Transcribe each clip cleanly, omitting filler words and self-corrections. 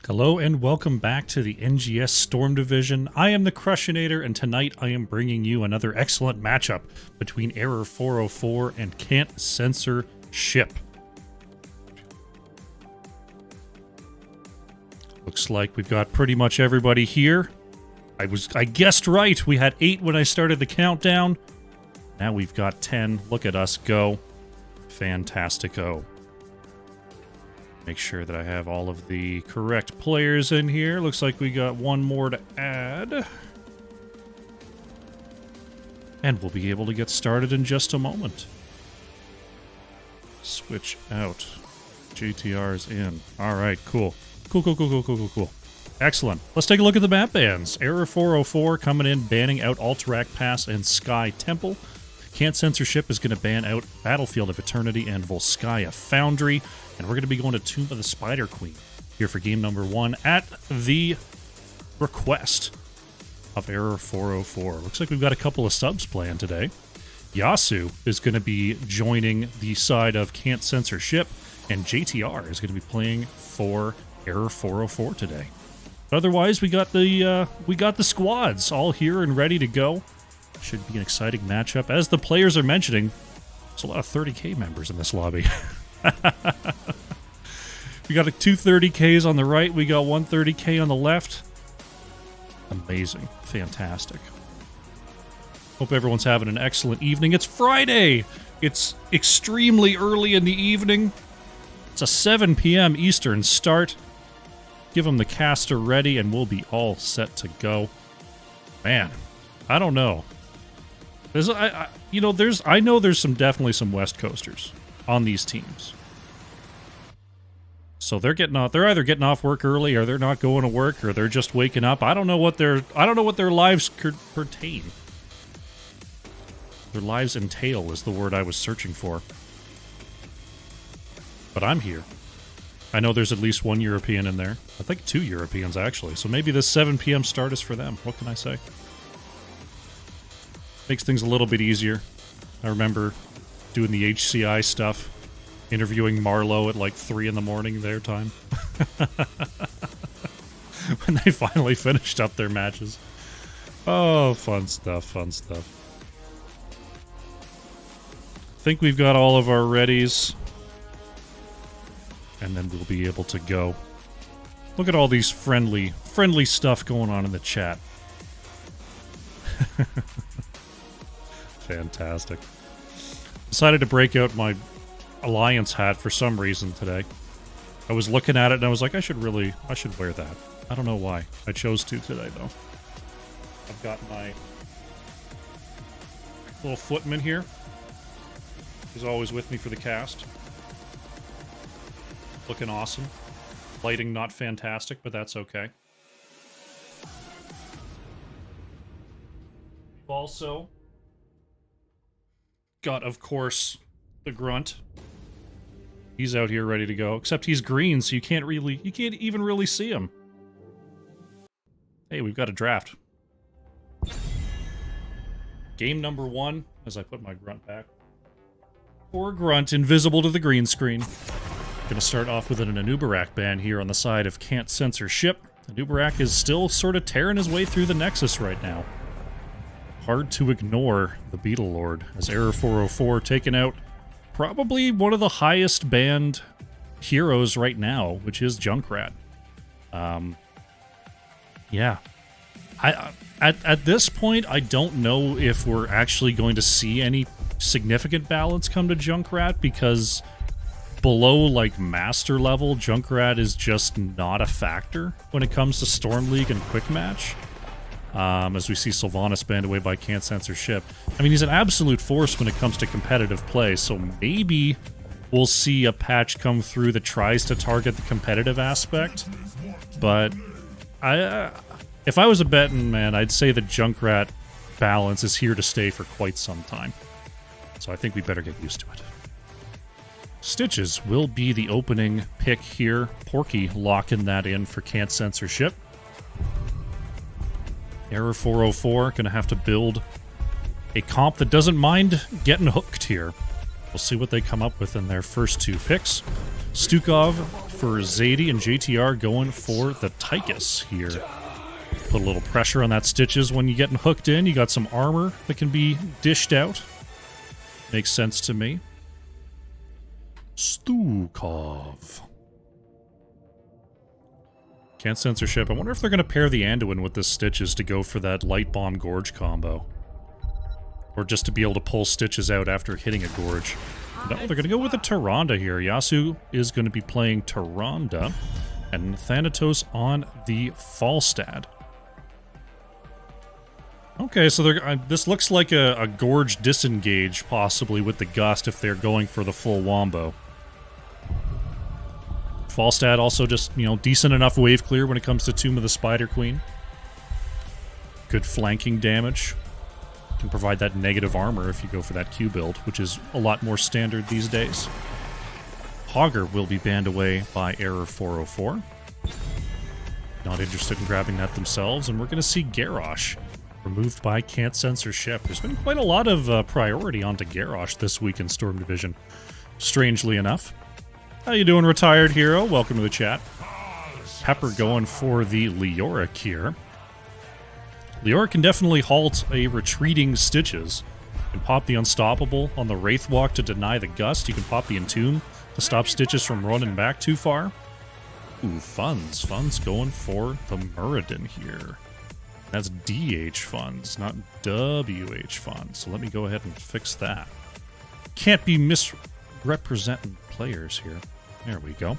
Hello and welcome back to the NGS Storm Division. I am the Crushinator, and tonight I am bringing you another excellent matchup between Error 404 and Can't Censor Ship. Looks like we've got pretty much everybody here. I guessed right. We had 8 when I started the countdown. Now we've got 10. Look at us go. Fantastico. Make sure that I have all of the correct players in here. Looks like we got one more to add. And we'll be able to get started in just a moment. Switch out. JTR's in. Alright, cool. Cool. Excellent. Let's take a look at the map bans. Error 404 coming in, banning out Alterac Pass and Sky Temple. Can't Censor Ship is going to ban out Battlefield of Eternity and Volskaya Foundry. And we're going to be going to Tomb of the Spider Queen here for game number 1 at the request of Error 404. Looks like we've got a couple of subs planned today. Yasu is going to be joining the side of Can't Censor Ship, and JTR is going to be playing for Error 404 today. But otherwise, we got the squads all here and ready to go. Should be an exciting matchup. As the players are mentioning, there's a lot of 30k members in this lobby. We got 2 30Ks on the right. We got 1 30K on the left. Amazing. Fantastic. Hope everyone's having an excellent evening. It's Friday. It's extremely early in the evening. It's a 7 p.m. Eastern start. Give them the caster ready and we'll be all set to go. Man, I don't know. I know there's definitely some West Coasters on these teams. So they're either getting off work early, or they're not going to work, or they're just waking up. I don't know what their lives could pertain. Their lives entail is the word I was searching for. But I'm here. I know there's at least 1 European in there. I think 2 Europeans actually. So maybe this 7 p.m. start is for them. What can I say? Makes things a little bit easier. I remember doing the HCI stuff, interviewing Marlowe at like 3 in the morning their time. When they finally finished up their matches. Oh, fun stuff. I think we've got all of our readies. And then we'll be able to go. Look at all these friendly stuff going on in the chat. Fantastic. Decided to break out my Alliance hat for some reason today. I was looking at it and I was like, I should wear that. I don't know why. I chose to today though. I've got my little footman here. He's always with me for the cast. Looking awesome. Lighting not fantastic, but that's okay. Also got, of course, the Grunt. He's out here ready to go, except he's green, so you can't even really see him. Hey, we've got a draft. Game number 1, as I put my Grunt back. Poor Grunt, invisible to the green screen. Gonna start off with an Anubarak ban here on the side of Can't Censor Ship. Anubarak is still sort of tearing his way through the Nexus right now. Hard to ignore the Beetle Lord, as Error 404 taking out probably one of the highest banned heroes right now, which is Junkrat. Yeah. At this point, I don't know if we're actually going to see any significant balance come to Junkrat, because below, like, Master level, Junkrat is just not a factor when it comes to Storm League and Quick Match. As we see Sylvanas banned away by Can't Censor Ship. I mean, he's an absolute force when it comes to competitive play, so maybe we'll see a patch come through that tries to target the competitive aspect. But if I was a betting man, I'd say that Junkrat balance is here to stay for quite some time. So I think we better get used to it. Stitches will be the opening pick here. Porky locking that in for Can't Censor Ship. Error 404 going to have to build a comp that doesn't mind getting hooked here. We'll see what they come up with in their first 2 picks. Stukov for Zadie, and JTR going for the Tychus here. Put a little pressure on that Stitches when you're getting hooked in. You got some armor that can be dished out. Makes sense to me. Stukov. Can't censorship. I wonder if they're going to pair the Anduin with this Stitches to go for that Light Bomb Gorge combo. Or just to be able to pull Stitches out after hitting a Gorge. No, they're going to go with a Tyrande here. Yasuo is going to be playing Tyrande. And Thanatos on the Falstad. Okay, so this looks like a Gorge disengage, possibly, with the Gust if they're going for the full Wombo. Falstad also just, you know, decent enough wave clear when it comes to Tomb of the Spider Queen. Good flanking damage. Can provide that negative armor if you go for that Q build, which is a lot more standard these days. Hogger will be banned away by Error 404. Not interested in grabbing that themselves, and we're going to see Garrosh removed by Can't Censorship. There's been quite a lot of priority onto Garrosh this week in Storm Division, strangely enough. How you doing, Retired Hero? Welcome to the chat. Pepper going for the Leoric here. Leoric can definitely halt a retreating Stitches. You can pop the Unstoppable on the Wraith Walk to deny the Gust. You can pop the Entomb to stop Stitches from running back too far. Ooh, Funds. Funds going for the Muradin here. That's DH Funds, not WH Funds. So let me go ahead and fix that. Can't be misrepresenting players here. There we go.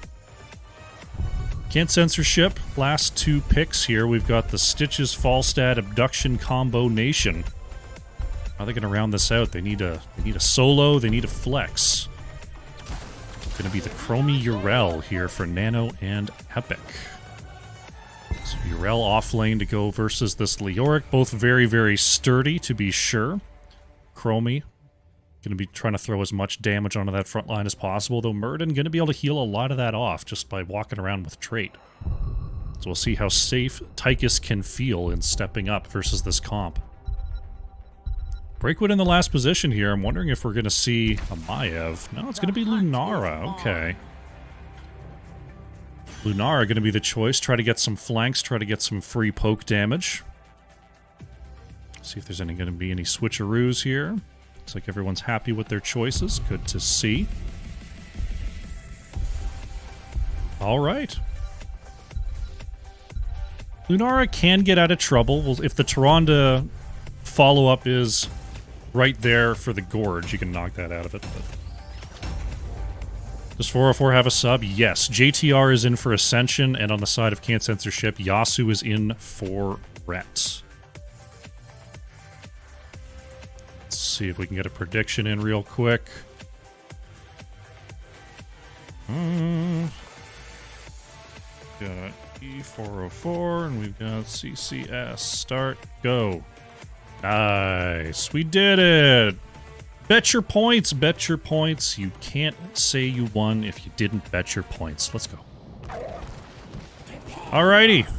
Can't Censorship. Last two picks here. We've got the Stitches Falstad Abduction Combo Nation. How are they going to round this out? They need a solo. They need a flex. Going to be the Chromie Urel here for Nano and Epic. So Urel off lane to go versus this Leoric. Both very, very sturdy, to be sure. Chromie going to be trying to throw as much damage onto that front line as possible, though Muradin going to be able to heal a lot of that off just by walking around with Trait. So we'll see how safe Tychus can feel in stepping up versus this comp. Breakwood in the last position here. I'm wondering if we're going to see a Maiev. No, it's going to be Lunara. Okay. Lunara going to be the choice. Try to get some flanks, try to get some free poke damage. See if there's going to be any switcheroos here. Looks like everyone's happy with their choices. Good to see. All right. Lunara can get out of trouble. Well, if the Tyrande follow-up is right there for the Gorge, you can knock that out of it. But does 404 have a sub? Yes. JTR is in for Ascension, and on the side of Can't Censorship, Yasuo is in for Ret. Let's see if we can get a prediction in real quick. Got E404, and we've got CCS. Start, go. Nice. We did it. Bet your points. Bet your points. You can't say you won if you didn't bet your points. Let's go. Alrighty.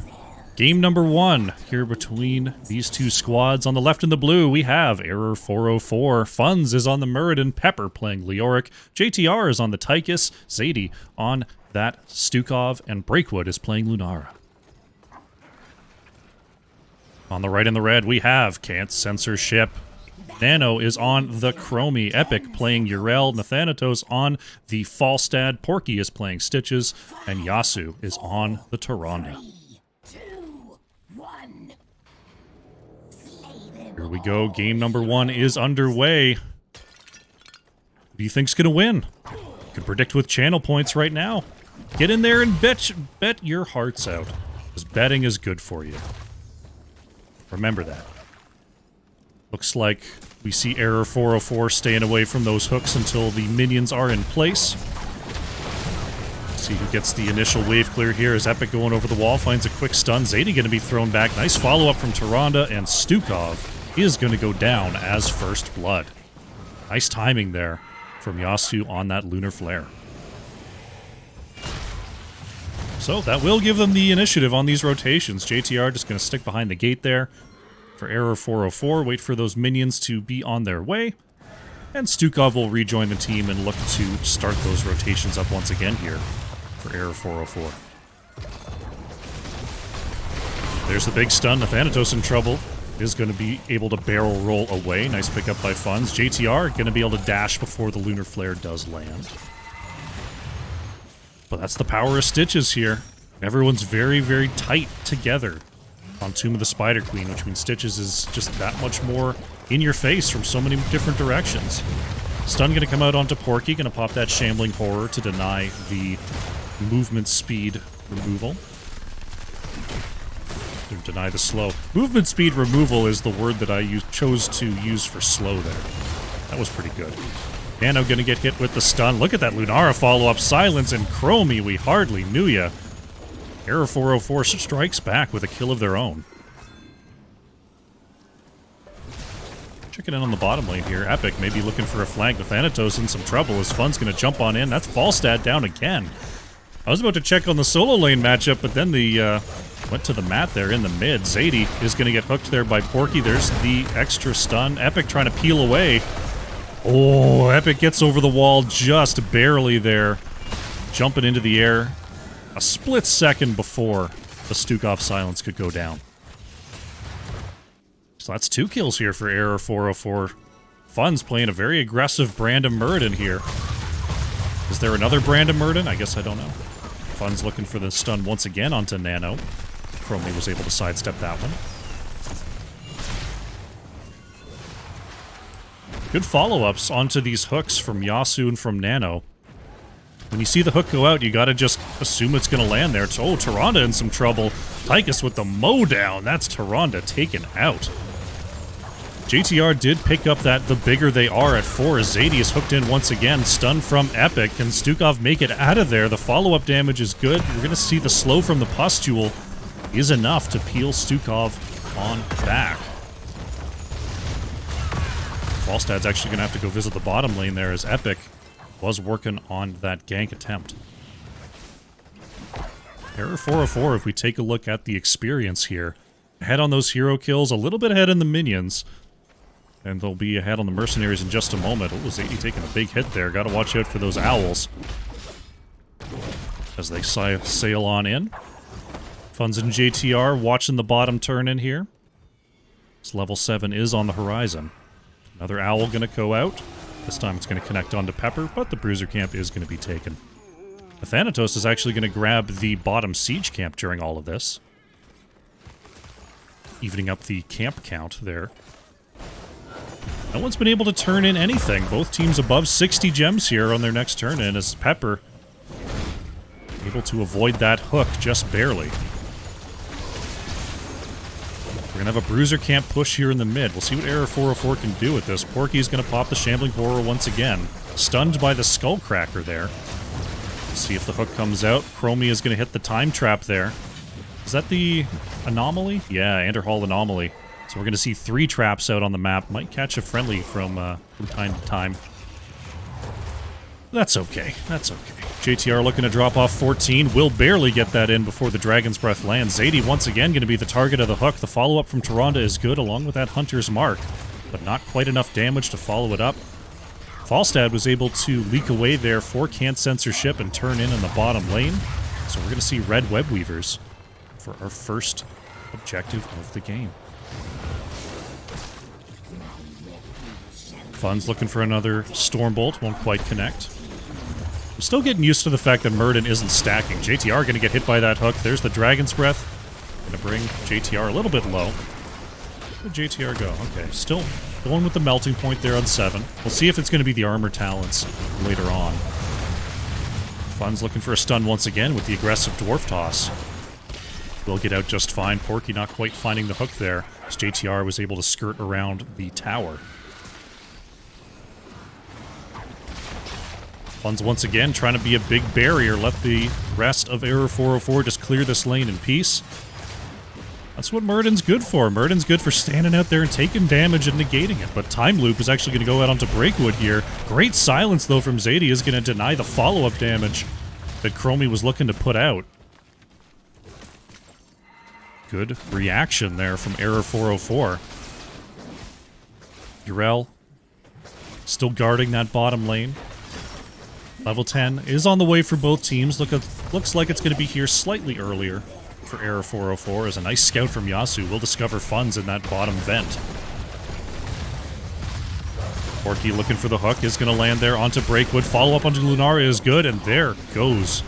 Game number 1 here between these two squads. On the left in the blue, we have Error 404. Funds is on the Muradin. Pepper playing Leoric. JTR is on the Tychus. Zadie on that Stukov. And Breakwood is playing Lunara. On the right in the red, we have Can't Censorship. Nano is on the Chromie. Epic playing Urel. Nathanatos on the Falstad. Porky is playing Stitches. And Yasuo is on the Tyrande. Here we go. Game number 1 is underway. Who do you think's gonna win? You can predict with channel points right now. Get in there and bet your hearts out. Because betting is good for you. Remember that. Looks like we see Error 404 staying away from those hooks until the minions are in place. See who gets the initial wave clear here as Epic going over the wall, finds a quick stun. Zadie going to be thrown back. Nice follow-up from Tyrande, and Stukov is going to go down as first blood. Nice timing there from Yasuo on that Lunar Flare. So that will give them the initiative on these rotations. JTR just going to stick behind the gate there for Error 404, wait for those minions to be on their way, and Stukov will rejoin the team and look to start those rotations up once again here. for Error 404. There's the big stun. The Thanatos in trouble. Is going to be able to barrel roll away. Nice pickup by Funds. JTR going to be able to dash before the Lunar Flare does land. But that's the power of Stitches here. Everyone's very, very tight together on Tomb of the Spider Queen, which means Stitches is just that much more in your face from so many different directions. Stun going to come out onto Porky. Going to pop that Shambling Horror to deny the movement speed removal. Deny the slow. Movement speed removal is the word that I chose to use for slow there. That was pretty good. Nano gonna get hit with the stun. Look at that Lunara follow-up. Silence and Chromie, we hardly knew ya. Error 404 strikes back with a kill of their own. Checking in on the bottom lane here. Epic maybe looking for a flank. The Thanatos in some trouble. His Fun's gonna jump on in. That's Falstad down again. I was about to check on the solo lane matchup, but then the went to the mat there in the mid. Zadie is going to get hooked there by Porky. There's the extra stun. Epic trying to peel away. Oh, Epic gets over the wall just barely there. Jumping into the air a split second before the Stukov silence could go down. So that's 2 kills here for Error 404. Fun's playing a very aggressive brand of Muradin here. Is there another brand of Muradin? I guess I don't know. Fun's looking for the stun once again onto Nano. Chromie was able to sidestep that one. Good follow-ups onto these hooks from Yasu and from Nano. When you see the hook go out, you gotta just assume it's gonna land there. Oh, Tyrande in some trouble. Tychus with the mow down. That's Tyrande taken out. JTR did pick up that the bigger they are at 4 as Zadie is hooked in once again. Stun from Epic. Can Stukov make it out of there? The follow-up damage is good. You're going to see the slow from the Pustule is enough to peel Stukov on back. Falstad's actually going to have to go visit the bottom lane there as Epic was working on that gank attempt. Error 404, if we take a look at the experience here. Ahead on those hero kills, a little bit ahead in the minions. And they'll be ahead on the mercenaries in just a moment. Oh, Zadie taking a big hit there. Gotta watch out for those owls. As they sail on in. Funds and JTR watching the bottom turn in here. This level 7 is on the horizon. Another owl gonna go out. This time it's gonna connect onto Pepper, but the Bruiser camp is gonna be taken. The Thanatos is actually gonna grab the bottom siege camp during all of this. Evening up the camp count there. No one's been able to turn in anything. Both teams above 60 gems here on their next turn in as Pepper able to avoid that hook just barely. We're going to have a Bruiser camp push here in the mid. We'll see what Error 404 can do with this. Porky's going to pop the Shambling Horror once again. Stunned by the Skullcracker there. Let's see if the hook comes out. Chromie is going to hit the time trap there. Is that the anomaly? Yeah, Anderhall anomaly. So we're going to see 3 traps out on the map. Might catch a friendly from time to time. That's okay. That's okay. JTR looking to drop off 14. Will barely get that in before the Dragon's Breath lands. Zadie once again going to be the target of the hook. The follow-up from Tyrande is good along with that Hunter's Mark, but not quite enough damage to follow it up. Falstad was able to leak away there for Can't Censor ship and turn in the bottom lane. So we're going to see Red Web Weavers for our first objective of the game. Fun's looking for another Stormbolt, won't quite connect. I'm still getting used to the fact that Muradin isn't stacking. JTR going to get hit by that hook. There's the Dragon's Breath. Going to bring JTR a little bit low. Where did JTR go? Okay, still going with the melting point there on 7. We'll see if it's going to be the armor talents later on. Fun's looking for a stun once again with the aggressive Dwarf Toss. Will get out just fine. Porky not quite finding the hook there, as JTR was able to skirt around the tower. Fun's once again trying to be a big barrier, let the rest of Error 404 just clear this lane in peace. That's what Muradin's good for. Muradin's good for standing out there and taking damage and negating it, but Time Loop is actually going to go out onto Breakwood here. Great silence, though, from Zadie is going to deny the follow-up damage that Chromie was looking to put out. Good reaction there from Error 404. Urel still guarding that bottom lane. Level 10 is on the way for both teams. Look at Looks like it's going to be here slightly earlier for Error 404 as a nice scout from Yasu will discover funds in that bottom vent. Porky looking for the hook is going to land there onto Breakwood. Follow-up onto Lunaria is good, and there goes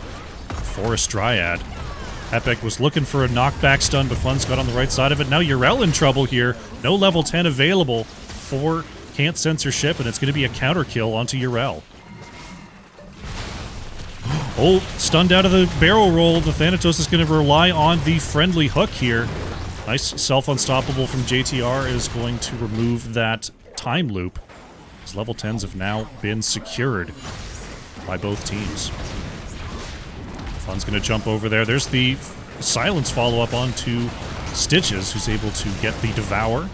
Forest Dryad. Epic was looking for a knockback stun, but Fun's got on the right side of it. Now Urel in trouble here. No level 10 available for Can't Censorship, and it's going to be a counter kill onto Urel. Oh, stunned out of the barrel roll. The Thanatos is going to rely on the friendly hook here. Nice self-unstoppable from JTR is going to remove that time loop. His level 10s have now been secured by both teams. Fun's going to jump over there. There's the silence follow-up onto Stitches, who's able to get the Devour.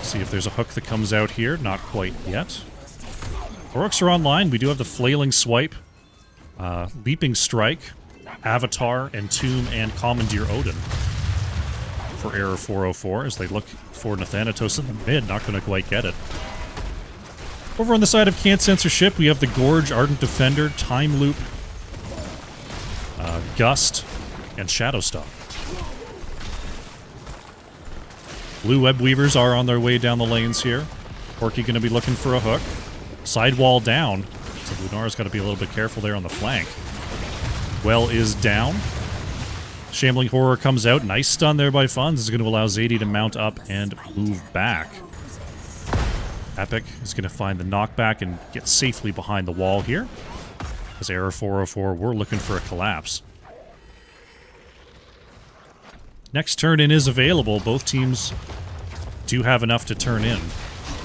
See if there's a hook that comes out here. Not quite yet. Orcs are online. We do have the Flailing Swipe, Leaping Strike, Avatar, Entomb, and Commandeer Odin for Error 404 as they look for Nathanatos in the mid. Not going to quite get it. Over on the side of Can't Censorship, we have the Gorge, Ardent Defender, Time Loop, Gust, and Shadowstalk. Blue Web Weavers are on their way down the lanes here. Porky going to be looking for a hook. Sidewall down. So Lunara's got to be a little bit careful there on the flank. Well is down. Shambling Horror comes out. Nice stun there by Funds. This is going to allow Zadie to mount up and move back. Epic is going to find the knockback and get safely behind the wall here. As Error 404, we're looking for a collapse. Next turn-in is available. Both teams do have enough to turn in.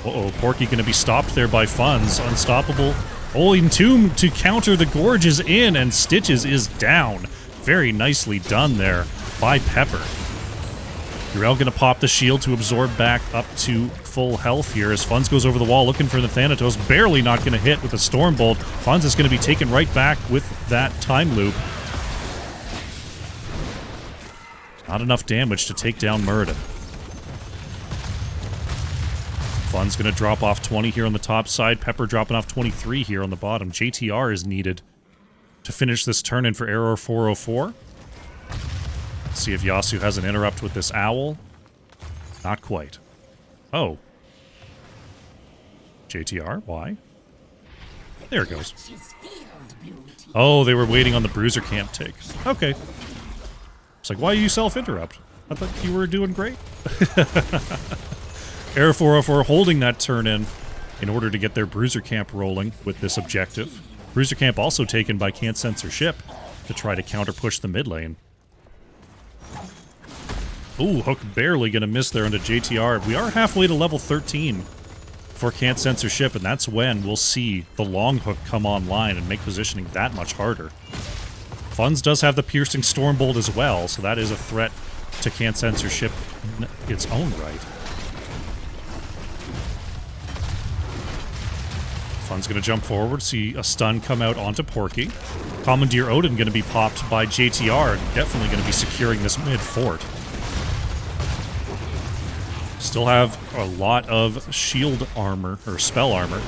Uh-oh, Porky going to be stopped there by Funds. Unstoppable. Oh, Entomb to counter the Gorge is in, and Stitches is down. Very nicely done there by Pepper. Urel going to pop the shield to absorb back up to full health here as Funds goes over the wall looking for the Thanatos. Barely not going to hit with a Stormbolt. Funds is going to be taken right back with that time loop. Not enough damage to take down Muradin. Fun's going to drop off 20 here on the top side. Pepper dropping off 23 here on the bottom. JTR is needed to finish this turn-in for Error 404. Let's see if Yasu has an interrupt with this Owl. Not quite. Oh. JTR, why? There it goes. Oh, they were waiting on the Bruiser Camp take. Okay. It's like, why you self-interrupt? I thought you were doing great. Error 404 holding that turn in order to get their Bruiser Camp rolling with this objective. Bruiser Camp also taken by Can't Censorship to try to counter-push the mid lane. Ooh, Hook barely going to miss there into JTR. We are halfway to level 13 for Can't Censorship, and that's when we'll see the long hook come online and make positioning that much harder. Funds does have the Piercing Stormbolt as well, so that is a threat to Can't Censorship in its own right. Fun's going to jump forward, see a stun come out onto Porky. Commandeer Odin going to be popped by JTR, definitely going to be securing this mid fort. Still have a lot of shield armor, or spell armor,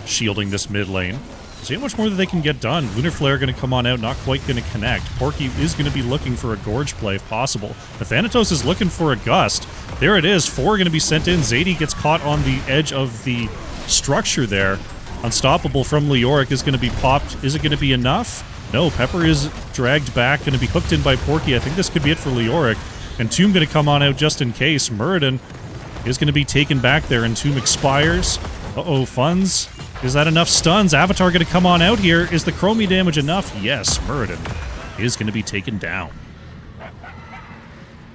shielding this mid lane. See how much more that they can get done. Lunar Flare going to come on out, not quite going to connect. Porky is going to be looking for a Gorge play if possible. The Thanatos is looking for a Gust. There it is, 4 going to be sent in. Zadie gets caught on the edge of the structure there. Unstoppable from Leoric is going to be popped. Is it going to be enough? No, Pepper is dragged back, going to be hooked in by Porky. I think this could be it for Leoric. Entomb going to come on out just in case. Muradin is going to be taken back there. Entomb expires. Uh-oh, Funds. Is that enough stuns? Avatar going to come on out here. Is the Chromie damage enough? Yes, Muradin is going to be taken down.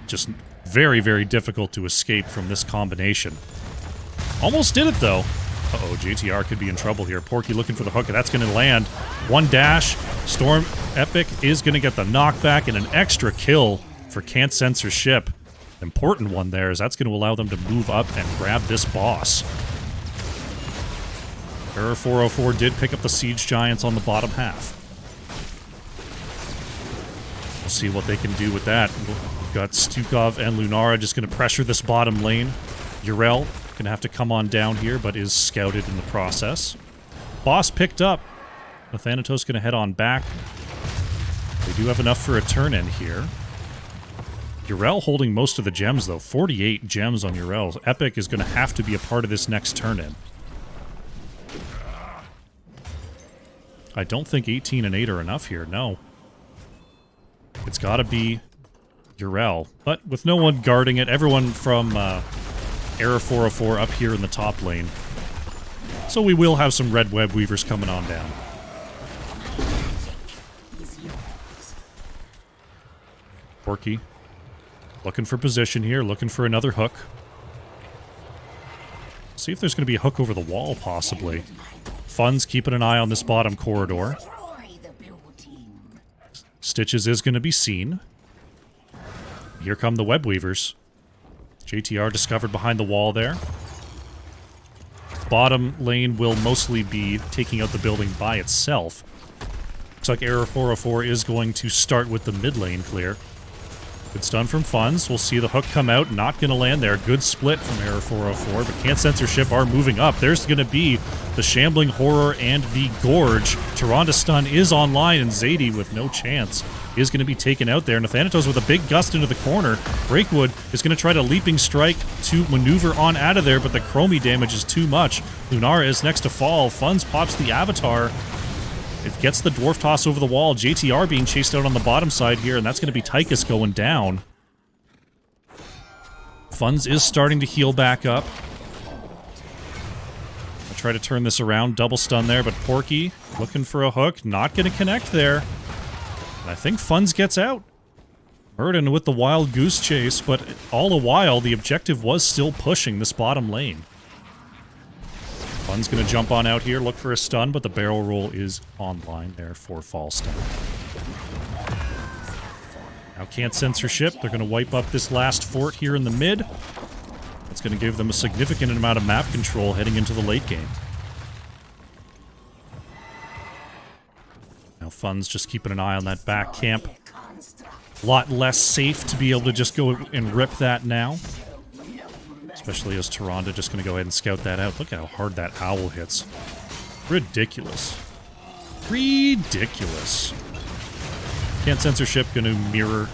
Just very, very difficult to escape from this combination. Almost did it, though. Uh-oh, JTR could be in trouble here. Porky looking for the hook, and that's going to land. One dash. Storm Epic is going to get the knockback and an extra kill for Can't Censorship. Important one there, as that's going to allow them to move up and grab this boss. Error 404 did pick up the Siege Giants on the bottom half. We'll see what they can do with that. We've got Stukov and Lunara just going to pressure this bottom lane. Urel going to have to come on down here, but is scouted in the process. Boss picked up. The Thanatos going to head on back. They do have enough for a turn-in here. Yrel holding most of the gems, though. 48 gems on Yrel. Epic is going to have to be a part of this next turn-in. I don't think 18 and 8 are enough here, no. It's got to be Yrel. But with no one guarding it, everyone from Error 404 up here in the top lane. So we will have some red web weavers coming on down. Porky looking for position here, looking for another hook. See if there's going to be a hook over the wall, possibly. Fun's keeping an eye on this bottom corridor. Stitches is going to be seen. Here come the web weavers. JTR discovered behind the wall there. Bottom lane will mostly be taking out the building by itself. Looks like Error 404 is going to start with the mid lane clear. Good stun from Funds. We'll see the hook come out. Not going to land there. Good split from Error 404, but Can't Censorship are moving up. There's going to be the Shambling Horror and the Gorge. Tyrande stun is online, and Zadie, with no chance, is going to be taken out there. And Thanatos with a big gust into the corner. Breakwood is going to try to Leaping Strike to maneuver on out of there, but the Chromie damage is too much. Lunara is next to fall. Funds pops the Avatar. It gets the Dwarf Toss over the wall. JTR being chased out on the bottom side here, and that's going to be Tychus going down. Funds is starting to heal back up. I'll try to turn this around. Double stun there, but Porky looking for a hook. Not going to connect there. And I think Funds gets out. Murden with the Wild Goose Chase, but all the while, the objective was still pushing this bottom lane. Fun's going to jump on out here, look for a stun, but the barrel roll is online there for fall stun. Now Can't Censorship. They're going to wipe up this last fort here in the mid. That's going to give them a significant amount of map control heading into the late game. Now Fun's just keeping an eye on that back camp. A lot less safe to be able to just go and rip that now. Especially as Tyrande just going to go ahead and scout that out. Look how hard that owl hits. Ridiculous. Ridiculous. Can't Censorship going to mirror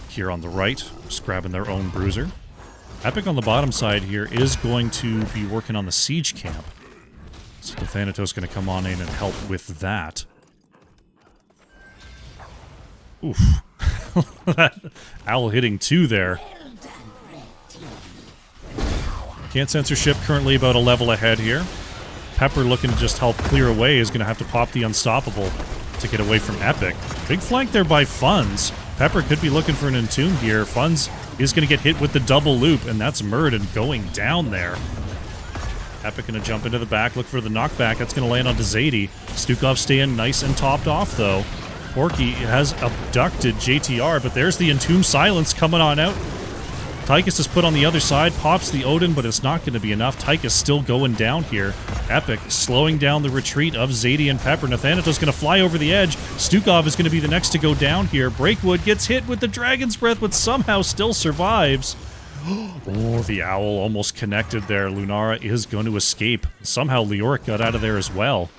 here on the right. Just grabbing their own bruiser. Epic on the bottom side here is going to be working on the siege camp. So the Thanatos going to come on in and help with that. Oof. That owl hitting 2 there. Can't Censorship currently about a level ahead here. Pepper looking to just help clear away is going to have to pop the Unstoppable to get away from Epic. Big flank there by Funds. Pepper could be looking for an Entomb here. Funds is going to get hit with the double loop, and that's Murden going down there. Epic going to jump into the back, look for the knockback. That's going to land onto Zadie. Stukov staying nice and topped off, though. Porky has abducted JTR, but there's the Entomb Silence coming on out. Tychus is put on the other side, pops the Odin, but it's not going to be enough. Tychus still going down here. Epic slowing down the retreat of Zadie and Pepper. Nathanatos going to fly over the edge. Stukov is going to be the next to go down here. Breakwood gets hit with the Dragon's Breath, but somehow still survives. Oh, the owl almost connected there. Lunara is going to escape. Somehow Leoric got out of there as well.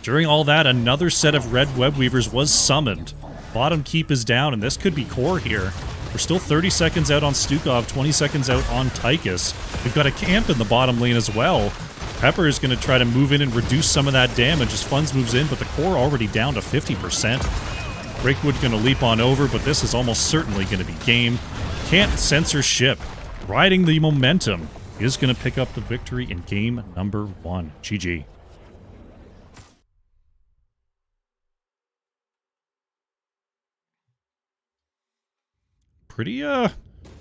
During all that, another set of red web weavers was summoned. Bottom keep is down, and this could be core here. We're still 30 seconds out on Stukov, 20 seconds out on Tychus. We've got a camp in the bottom lane as well. Pepper is going to try to move in and reduce some of that damage as Funds moves in, but the core already down to 50%. Breakwood going to leap on over, but this is almost certainly going to be game. Can't Censorship, riding the momentum, is going to pick up the victory in game number 1. GG.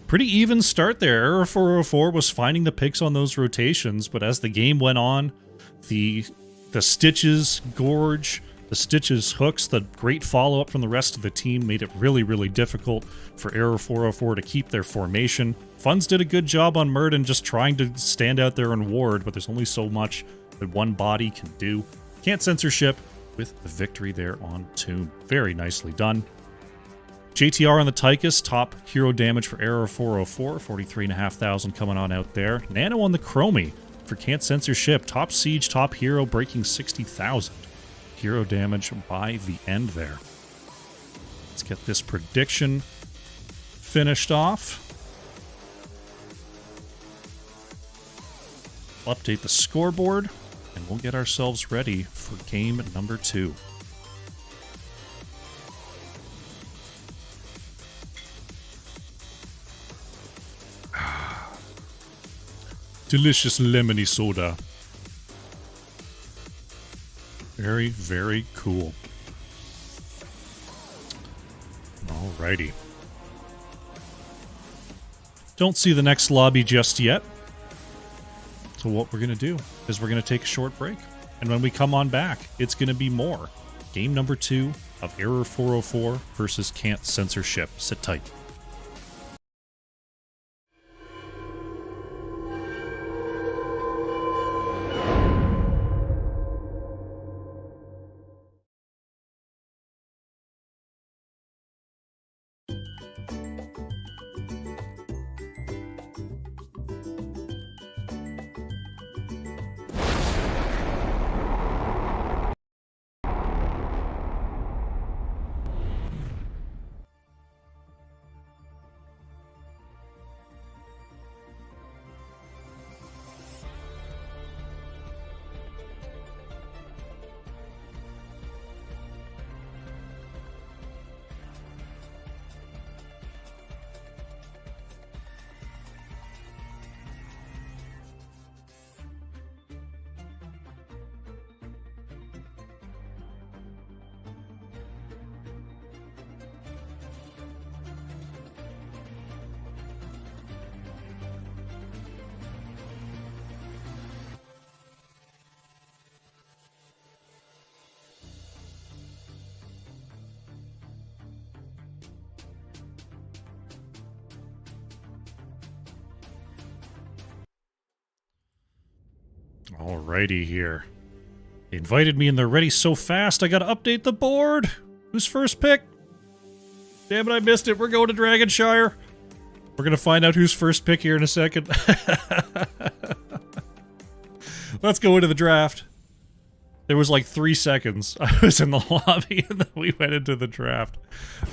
Pretty even start there. Error 404 was finding the picks on those rotations, but as the game went on, the Stitches Gorge, the Stitches hooks, the great follow-up from the rest of the team made it really, really difficult for Error 404 to keep their formation. Funds did a good job on Murden just trying to stand out there and ward, but there's only so much that one body can do. Can't Censorship with the victory there on Tomb. Very nicely done. JTR on the Tychus, top hero damage for Error 404, 43,500 coming on out there. Nano on the Chromie, for Can't Censor Ship. Top siege, top hero, breaking 60,000 hero damage by the end there. Let's get this prediction finished off. We'll update the scoreboard, and we'll get ourselves ready for game number 2. Delicious lemony soda. Very, very cool. Alrighty. Don't see the next lobby just yet. So what we're going to do is we're going to take a short break. And when we come on back, it's going to be more. Game number 2 of Error 404 versus Can't Censor Ship. Sit tight. Alrighty here. They invited me and they're ready so fast, I gotta update the board. Who's first pick? Damn it, I missed it. We're going to Dragonshire. We're gonna find out who's first pick here in a second. Let's go into the draft. There was like 3 seconds. I was in the lobby and then we went into the draft.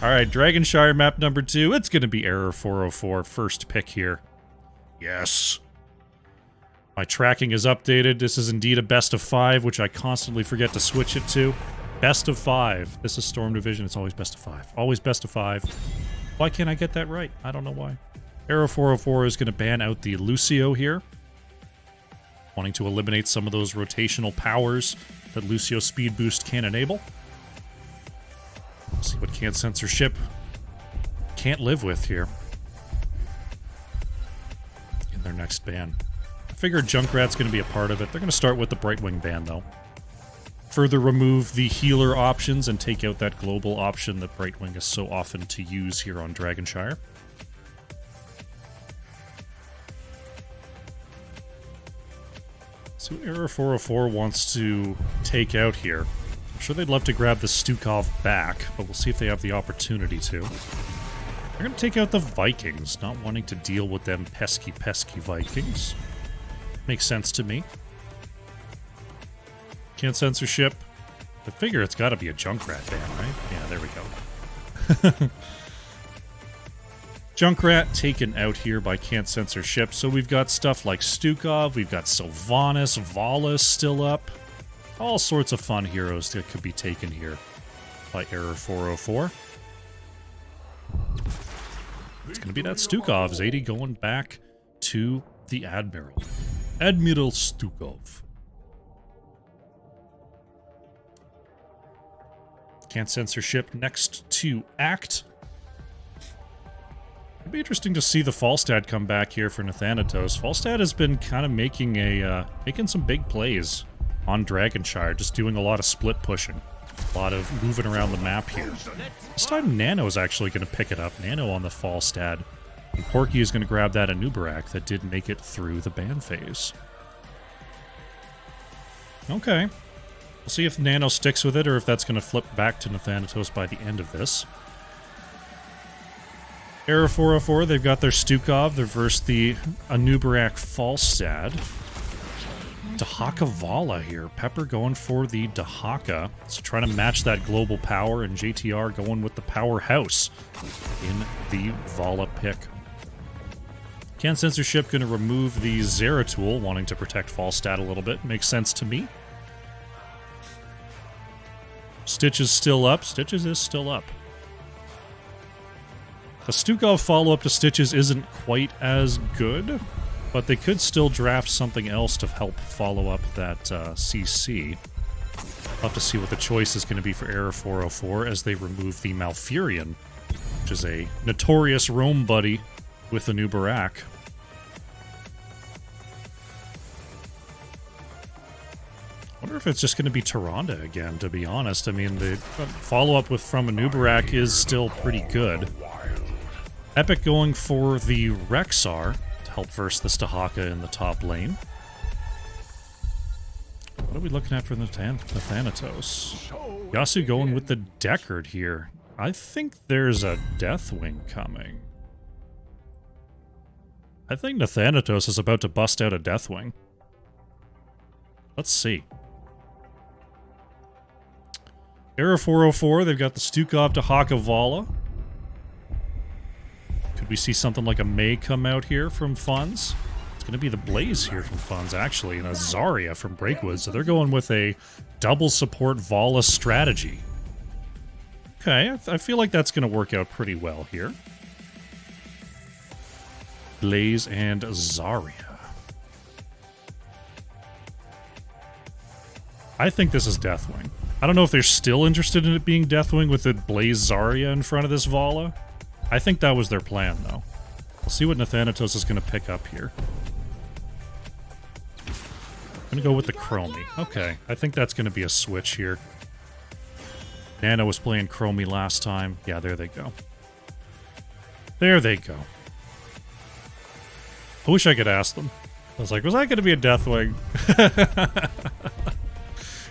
Alright, Dragonshire map number 2. It's gonna be Error 404. First pick here. Yes. My tracking is updated. This is indeed a best of 5, which I constantly forget to switch it to. Best of 5. This is Storm Division. It's always best of 5. Always best of 5. Why can't I get that right? I don't know why. Arrow 404 is going to ban out the Lucio here. Wanting to eliminate some of those rotational powers that Lucio Speed Boost can enable. Let's see what Can't Censor Ship can't live with here in their next ban. I figured Junkrat's going to be a part of it. They're going to start with the Brightwing ban, though. Further remove the healer options and take out that global option that Brightwing is so often to use here on Dragonshire. So Error 404 wants to take out here. I'm sure they'd love to grab the Stukov back, but we'll see if they have the opportunity to. They're going to take out the Vikings, not wanting to deal with them pesky, pesky Vikings. Makes sense to me. Can't Censor Ship. I figure it's got to be a Junkrat ban, right? Yeah, there we go. Junkrat taken out here by Can't Censor Ship. So we've got stuff like Stukov, we've got Sylvanas, Valis still up. All sorts of fun heroes that could be taken here by Error 404. It's going to be that Stukov. Zadie going back to the Admiral. Admiral Stukov. Can't Censor Ship next to act. It'd be interesting to see the Falstad come back here for Nathanatos. Falstad has been kind of making some big plays on Dragonshire, just doing a lot of split pushing. A lot of moving around the map here. This time Nano's actually going to pick it up. Nano on the Falstad. And Porky is going to grab that Anubarak that did make it through the ban phase. Okay. We'll see if Nano sticks with it or if that's going to flip back to Nathanatos by the end of this. Error 404, they've got their Stukov. They've versed the Anubarak Falstad. Dahaka Vala here. Pepper going for the Dahaka. So trying to match that global power, and JTR going with the powerhouse in the Vala pick. Can Censorship going to remove the Zeratul, wanting to protect Falstad a little bit. Makes sense to me. Stitches still up. Stitches is still up. The Stukov follow-up to Stitches isn't quite as good, but they could still draft something else to help follow up that CC. I'll have to see what the choice is going to be for Error 404 as they remove the Malfurion, which is a notorious roam buddy with the new Barak. I wonder if it's just going to be Tyrande again, to be honest. I mean, the follow-up with from Anubarak is still pretty good. Epic going for the Rexar to help verse the Dahaka in the top lane. What are we looking at for the Thanatos? Yasuo going with the Deckard here. I think there's a Deathwing coming. I think Nathanatos is about to bust out a Deathwing. Let's see. Era 404, they've got the Stukov to Dahaka Vala. Could we see something like a May come out here from Funds? It's going to be the Blaze here from Funds, actually, and a Zarya from Breakwood. So they're going with a double support Vala strategy. Okay, I feel like that's going to work out pretty well here. Blaze and Zarya. I think this is Deathwing. I don't know if they're still interested in it being Deathwing with the Blaze Zarya in front of this Vala. I think that was their plan, though. We'll see what Nathanatos is going to pick up here. I'm going to go with the Chromie. Okay, I think that's going to be a switch here. Nana was playing Chromie last time. Yeah, there they go. There they go. I wish I could ask them. I was like, was that going to be a Deathwing?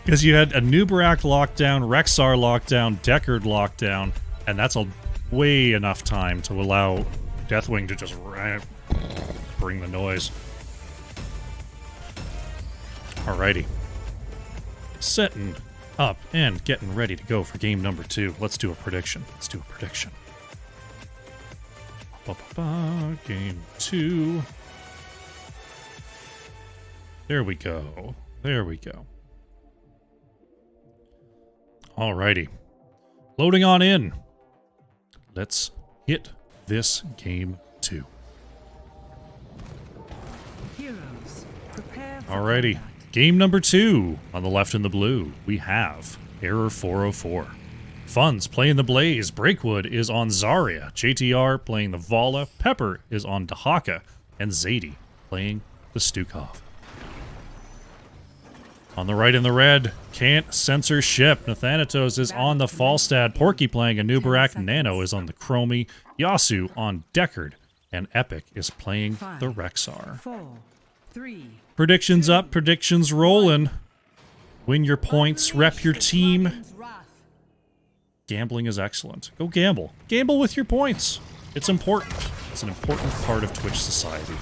Because you had a Nubarak lockdown, Rexar lockdown, Deckard lockdown, and that's a way enough time to allow Deathwing to just bring the noise. Alrighty. Setting up and getting ready to go for game number 2. Let's do a prediction. Let's do a prediction. Game 2. There we go. There we go. Alrighty. Loading on in. Let's hit this game 2. Heroes, prepare for Alrighty. combat. Game number 2. On the left in the blue, we have Error 404. Funds playing the Blaze. Breakwood is on Zarya. JTR playing the Vala. Pepper is on Dahaka. And Zadie playing the Stukov. On the right in the red, can't censor ship. Nathanatos is on the Falstad. Porky playing a Nubarak. Nano is on the Chromie. Yasuo on Deckard. And Epic is playing the Rexar. 4, 3. Predictions up, predictions rolling. Win your points, rep your team. Gambling is excellent. Go gamble. Gamble with your points. It's important. It's an important part of Twitch society.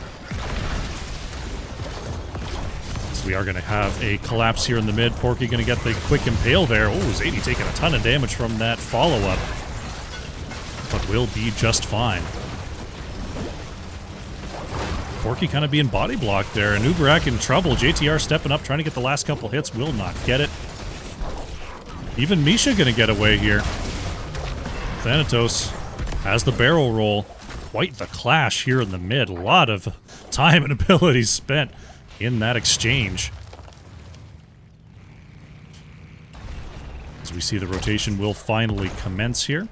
So we are going to have a collapse here in the mid. Porky going to get the quick impale there. Oh, Zadie taking a ton of damage from that follow-up. But will be just fine. Porky kind of being body blocked there. And Nubarak in trouble. JTR stepping up, trying to get the last couple hits. Will not get it. Even Misha going to get away here. Thanatos has the barrel roll. Quite the clash here in the mid. A lot of time and abilities spent in that exchange. As we see the rotation will finally commence here.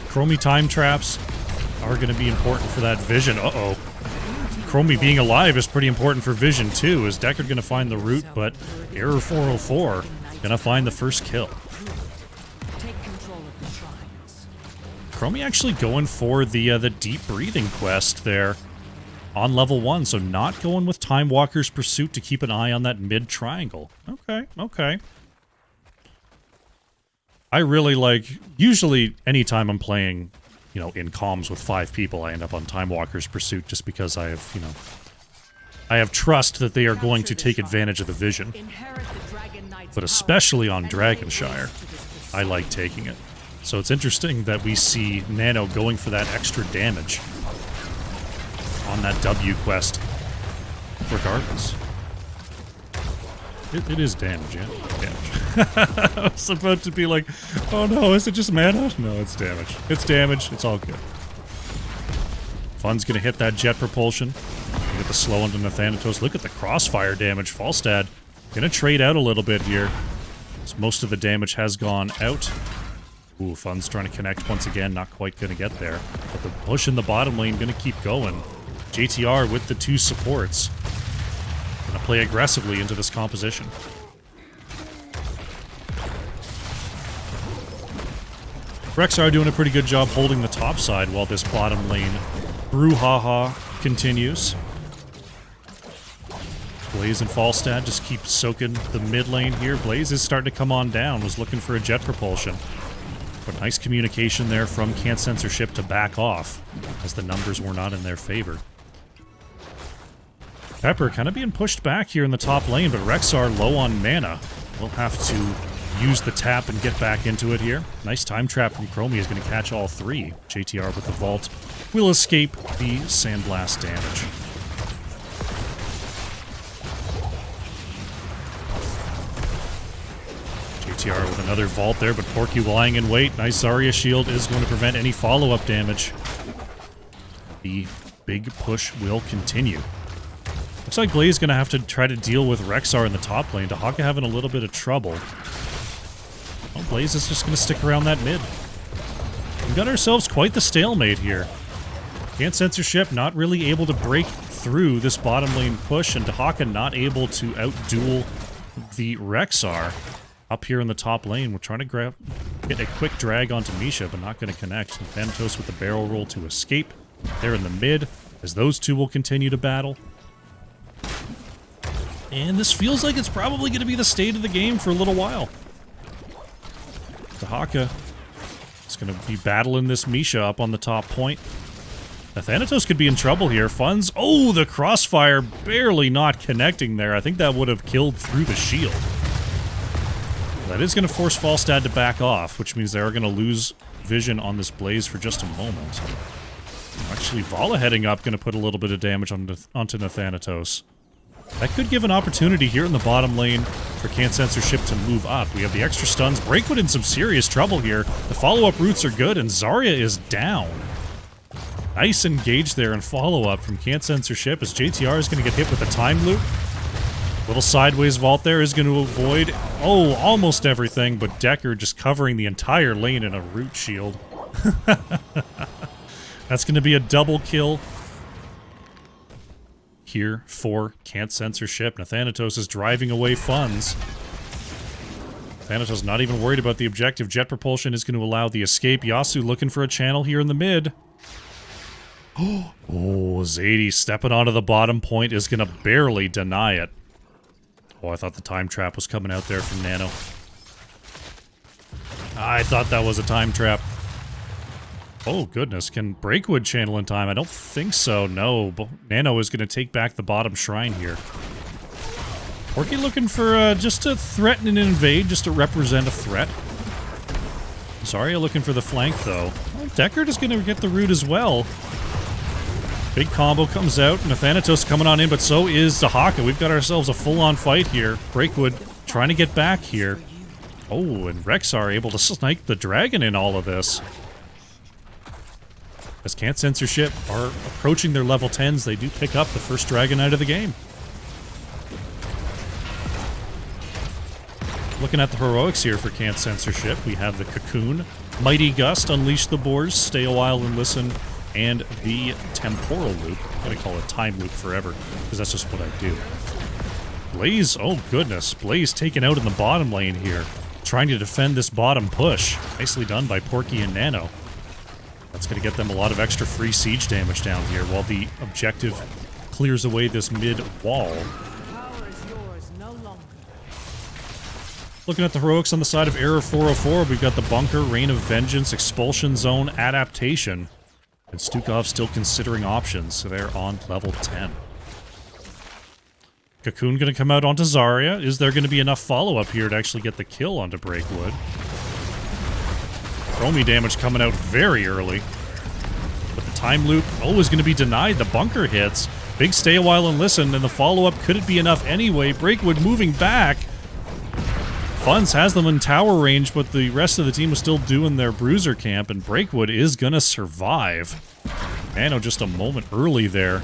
Chromie time traps are going to be important for that vision. Uh-oh. Chromie being alive is pretty important for vision too. Is Deckard going to find the root, but Error 404 going to find the first kill. Chromie actually going for the deep breathing quest there on level 1, so not going with Time Walker's Pursuit to keep an eye on that mid triangle. Okay, okay. I really like, usually anytime I'm playing, you know, in comms with 5 people, I end up on Time Walker's Pursuit just because I have, you know, I have trust that they are going to take advantage of the vision. But especially on Dragonshire, I like taking it. So it's interesting that we see Nano going for that extra damage on that W quest, regardless. It is damage, yeah. Damage. I was about to be like, oh no, is it just mana? No, it's damage. It's damage. It's all good. Fun's gonna hit that jet propulsion. Get the slow onto Nathanatos. Look at the crossfire damage. Falstad gonna trade out a little bit here. As most of the damage has gone out. Ooh, Fun's trying to connect once again. Not quite gonna get there. But the push in the bottom lane gonna keep going. JTR with the 2 supports. Gonna play aggressively into this composition. Rexar doing a pretty good job holding the top side while this bottom lane brouhaha continues. Blaze and Falstad just keep soaking the mid lane here. Blaze is starting to come on down, was looking for a jet propulsion. But nice communication there from Can't Censorship to back off, as the numbers were not in their favor. Pepper kind of being pushed back here in the top lane, but Rexar low on mana. We'll have to use the tap and get back into it here. Nice time trap from Chromie is going to catch all 3. JTR with the vault will escape the Sandblast damage. JTR with another vault there, but Porky lying in wait. Nice Zarya shield is going to prevent any follow-up damage. The big push will continue. Looks like Blaze going to have to try to deal with Rexar in the top lane. Dahaka having a little bit of trouble. Oh, Blaze is just going to stick around that mid. We've got ourselves quite the stalemate here. Can't Censorship not really able to break through this bottom lane push, and Dahaka not able to outduel the Rexar. Up here in the top lane, we're trying to get a quick drag onto Misha, but not going to connect. Thanatos with the barrel roll to escape. There in the mid, as those 2 will continue to battle. And this feels like it's probably going to be the state of the game for a little while. Dahaka is going to be battling this Misha up on the top point. Thanatos could be in trouble here. Fun's, oh, the crossfire barely not connecting there. I think that would have killed through the shield. That is going to force Falstad to back off, which means they are going to lose vision on this Blaze for just a moment. Actually, Vala heading up, going to put a little bit of damage onto Nathanatos. That could give an opportunity here in the bottom lane for Can't Censorship to move up. We have the extra stuns. Breakwood in some serious trouble here. The follow-up routes are good, and Zarya is down. Nice engage there and follow-up from Can't Censorship as JTR is going to get hit with a time loop. Little sideways vault there is going to avoid, oh, almost everything, but Decker just covering the entire lane in a root shield. That's going to be a double kill here for Can't Censorship. Nathanatos is driving away funds. Thanatos not even worried about the objective. Jet propulsion is going to allow the escape. Yasu looking for a channel here in the mid. Oh, Zadie stepping onto the bottom point is going to barely deny it. Oh, I thought the time trap was coming out there from Nano. I thought that was a time trap. Oh, goodness. Can Breakwood channel in time? I don't think so, no. But Nano is going to take back the bottom shrine here. Porky looking for just to threaten and invade, just to represent a threat. Zarya looking for the flank, though. Oh, Deckard is going to get the root as well. Big combo comes out. Nathanatos coming on in, but so is Dahaka. We've got ourselves a full-on fight here. Breakwood trying to get back here. Oh, and Rexar able to snipe the dragon in all of this. As Can't Censorship are approaching their level 10s, they do pick up the first dragon out of the game. Looking at the heroics here for Can't Censorship, we have the Cocoon, Mighty Gust, Unleash the Boars, Stay a While and Listen, and the Temporal Loop. I'm gonna call it Time Loop forever, because that's just what I do. Blaze, oh goodness, Blaze taken out in the bottom lane here, trying to defend this bottom push. Nicely done by Porky and Nano. That's gonna get them a lot of extra free siege damage down here, while the objective clears away this mid wall. Looking at the heroics on the side of Error 404, we've got the Bunker, Reign of Vengeance, Expulsion Zone, Adaptation. And Stukov still considering options, so they're on level 10. Cocoon going to come out onto Zarya. Is there going to be enough follow-up here to actually get the kill onto Breakwood? Chromie damage coming out very early. But the time loop, is going to be denied. The bunker hits. Big stay a while and listen, and the follow-up, could it be enough anyway? Breakwood moving back. Funds has them in tower range, but the rest of the team was still doing their bruiser camp, and Breakwood is going to survive. Nano just a moment early there.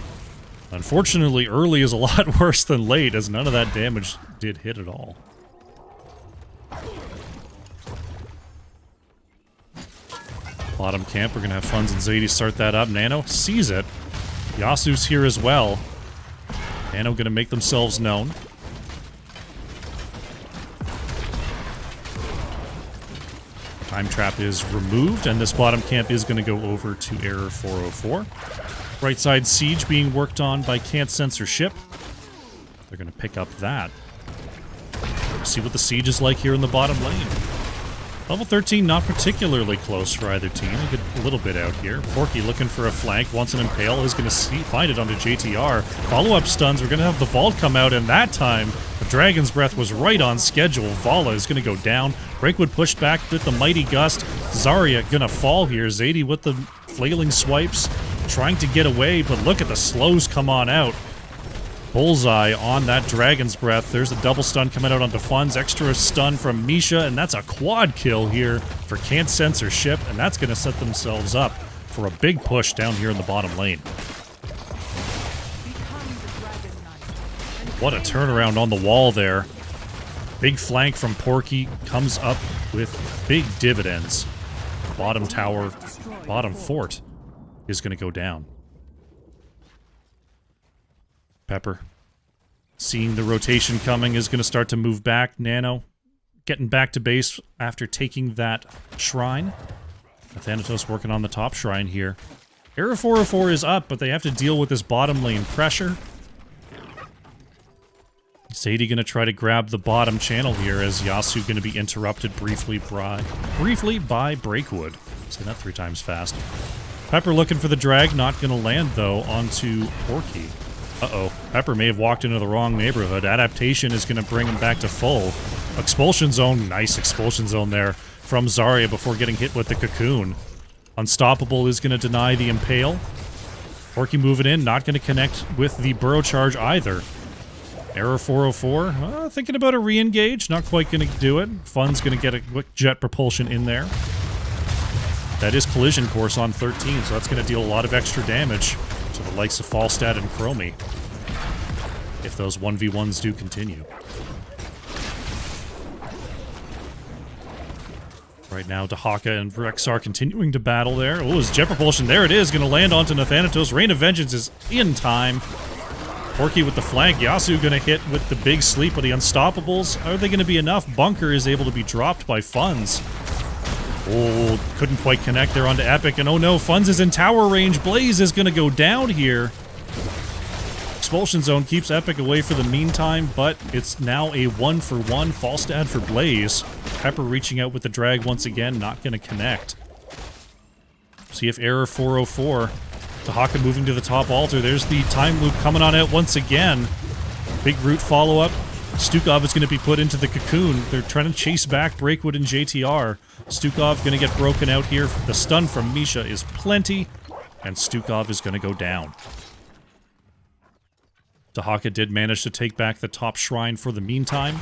Unfortunately, early is a lot worse than late, as none of that damage did hit at all. Bottom camp, we're going to have Funds and Zadie start that up. Nano sees it. Yasu's here as well. Nano going to make themselves known. Time trap is removed, and this bottom camp is going to go over to Error 404. Right side siege being worked on by Can't Censor ship. They're going to pick up that. See what the siege is like here in the bottom lane. Level 13 not particularly close for either team. We get a little bit out here. Porky looking for a flank. Wants an impale. Is going to find it onto JTR. Follow-up stuns. We're going to have the Vault come out, and that time the Dragon's Breath was right on schedule. Vala is going to go down. Breakwood pushed back with the Mighty Gust. Zarya going to fall here. Zadie with the flailing swipes. Trying to get away, but look at the slows come on out. Bullseye on that Dragon's Breath. There's a double stun coming out onto Funds. Extra stun from Misha, and that's a quad kill here for Can't Censor ship, and that's going to set themselves up for a big push down here in the bottom lane. What a turnaround on the wall there. Big flank from Porky comes up with big dividends. Bottom tower, bottom fort is going to go down. Pepper, seeing the rotation coming, is going to start to move back. Nano getting back to base after taking that shrine. Thanatos working on the top shrine here. Error 404 is up, but they have to deal with this bottom lane pressure. Zadie going to try to grab the bottom channel here, as Yasu going to be interrupted briefly by Breakwood. Say that 3 times fast. Pepper looking for the drag, not going to land though onto Porky. Uh-oh. Pepper may have walked into the wrong neighborhood. Adaptation is going to bring him back to full. Expulsion zone. Nice expulsion zone there from Zarya before getting hit with the cocoon. Unstoppable is going to deny the impale. Porky moving in, not going to connect with the burrow charge either. Error 404, thinking about a re-engage, not quite going to do it. Fun's going to get a quick jet propulsion in there. That is collision course on 13, so that's going to deal a lot of extra damage to the likes of Falstad and Chromie, if those 1v1s do continue. Right now, Dahaka and Rexar continuing to battle there. Oh, his jet propulsion, there it is, going to land onto Nathanatos. Rain of Vengeance is in time. Porky with the flank. Yasu going to hit with the big sleep of the Unstoppables. Are they going to be enough? Bunker is able to be dropped by Funds. Oh, couldn't quite connect there onto Epic, and oh no, Funds is in tower range. Blaze is going to go down here. Expulsion Zone keeps Epic away for the meantime, but it's now a 1-for-1 Falstad for Blaze. Pepper reaching out with the drag once again, not going to connect. See if Error 404. Dahaka moving to the top altar. There's the time loop coming on out once again. Big root follow-up. Stukov is going to be put into the cocoon. They're trying to chase back Breakwood and JTR. Stukov going to get broken out here. The stun from Misha is plenty, and Stukov is going to go down. Dahaka did manage to take back the top shrine for the meantime.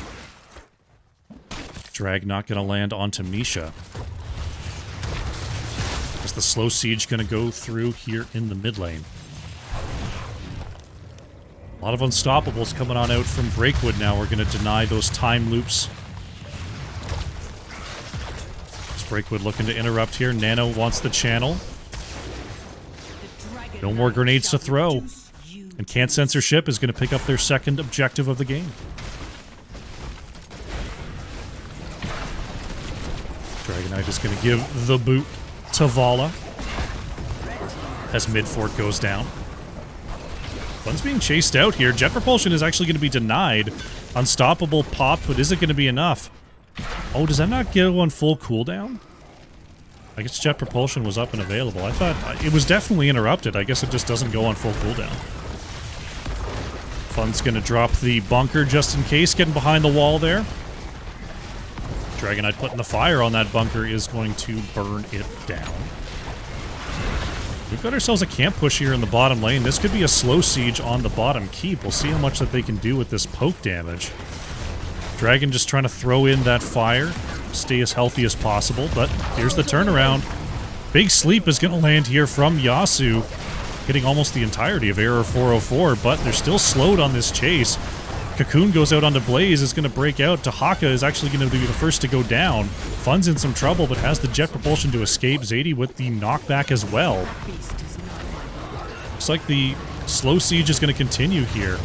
Drag not going to land onto Misha. Is the slow siege going to go through here in the mid lane? A lot of Unstoppables coming on out from Breakwood now. We're going to deny those time loops. Is Breakwood looking to interrupt here? Nano wants the channel. No more grenades to throw. And Can't Censor ship is going to pick up their second objective of the game. Dragonite is going to give the boot to Vala as mid-fort goes down. Fun's being chased out here. Jet propulsion is actually going to be denied. Unstoppable popped, but is it going to be enough? Oh, does that not go on full cooldown? I guess jet propulsion was up and available. I thought it was definitely interrupted. I guess it just doesn't go on full cooldown. Fun's going to drop the bunker just in case, getting behind the wall there. Dragonite putting the fire on that bunker is going to burn it down. We've got ourselves a camp push here in the bottom lane. This could be a slow siege on the bottom keep. We'll see how much that they can do with this poke damage. Dragon just trying to throw in that fire, stay as healthy as possible, but here's the turnaround. Big sleep is going to land here from Yasuo, hitting almost the entirety of Error 404, but they're still slowed on this chase. Cocoon goes out onto Blaze, is going to break out. Tahaka is actually going to be the first to go down. Fun's in some trouble, but has the jet propulsion to escape. Zadie with the knockback as well. Looks like the slow siege is going to continue here.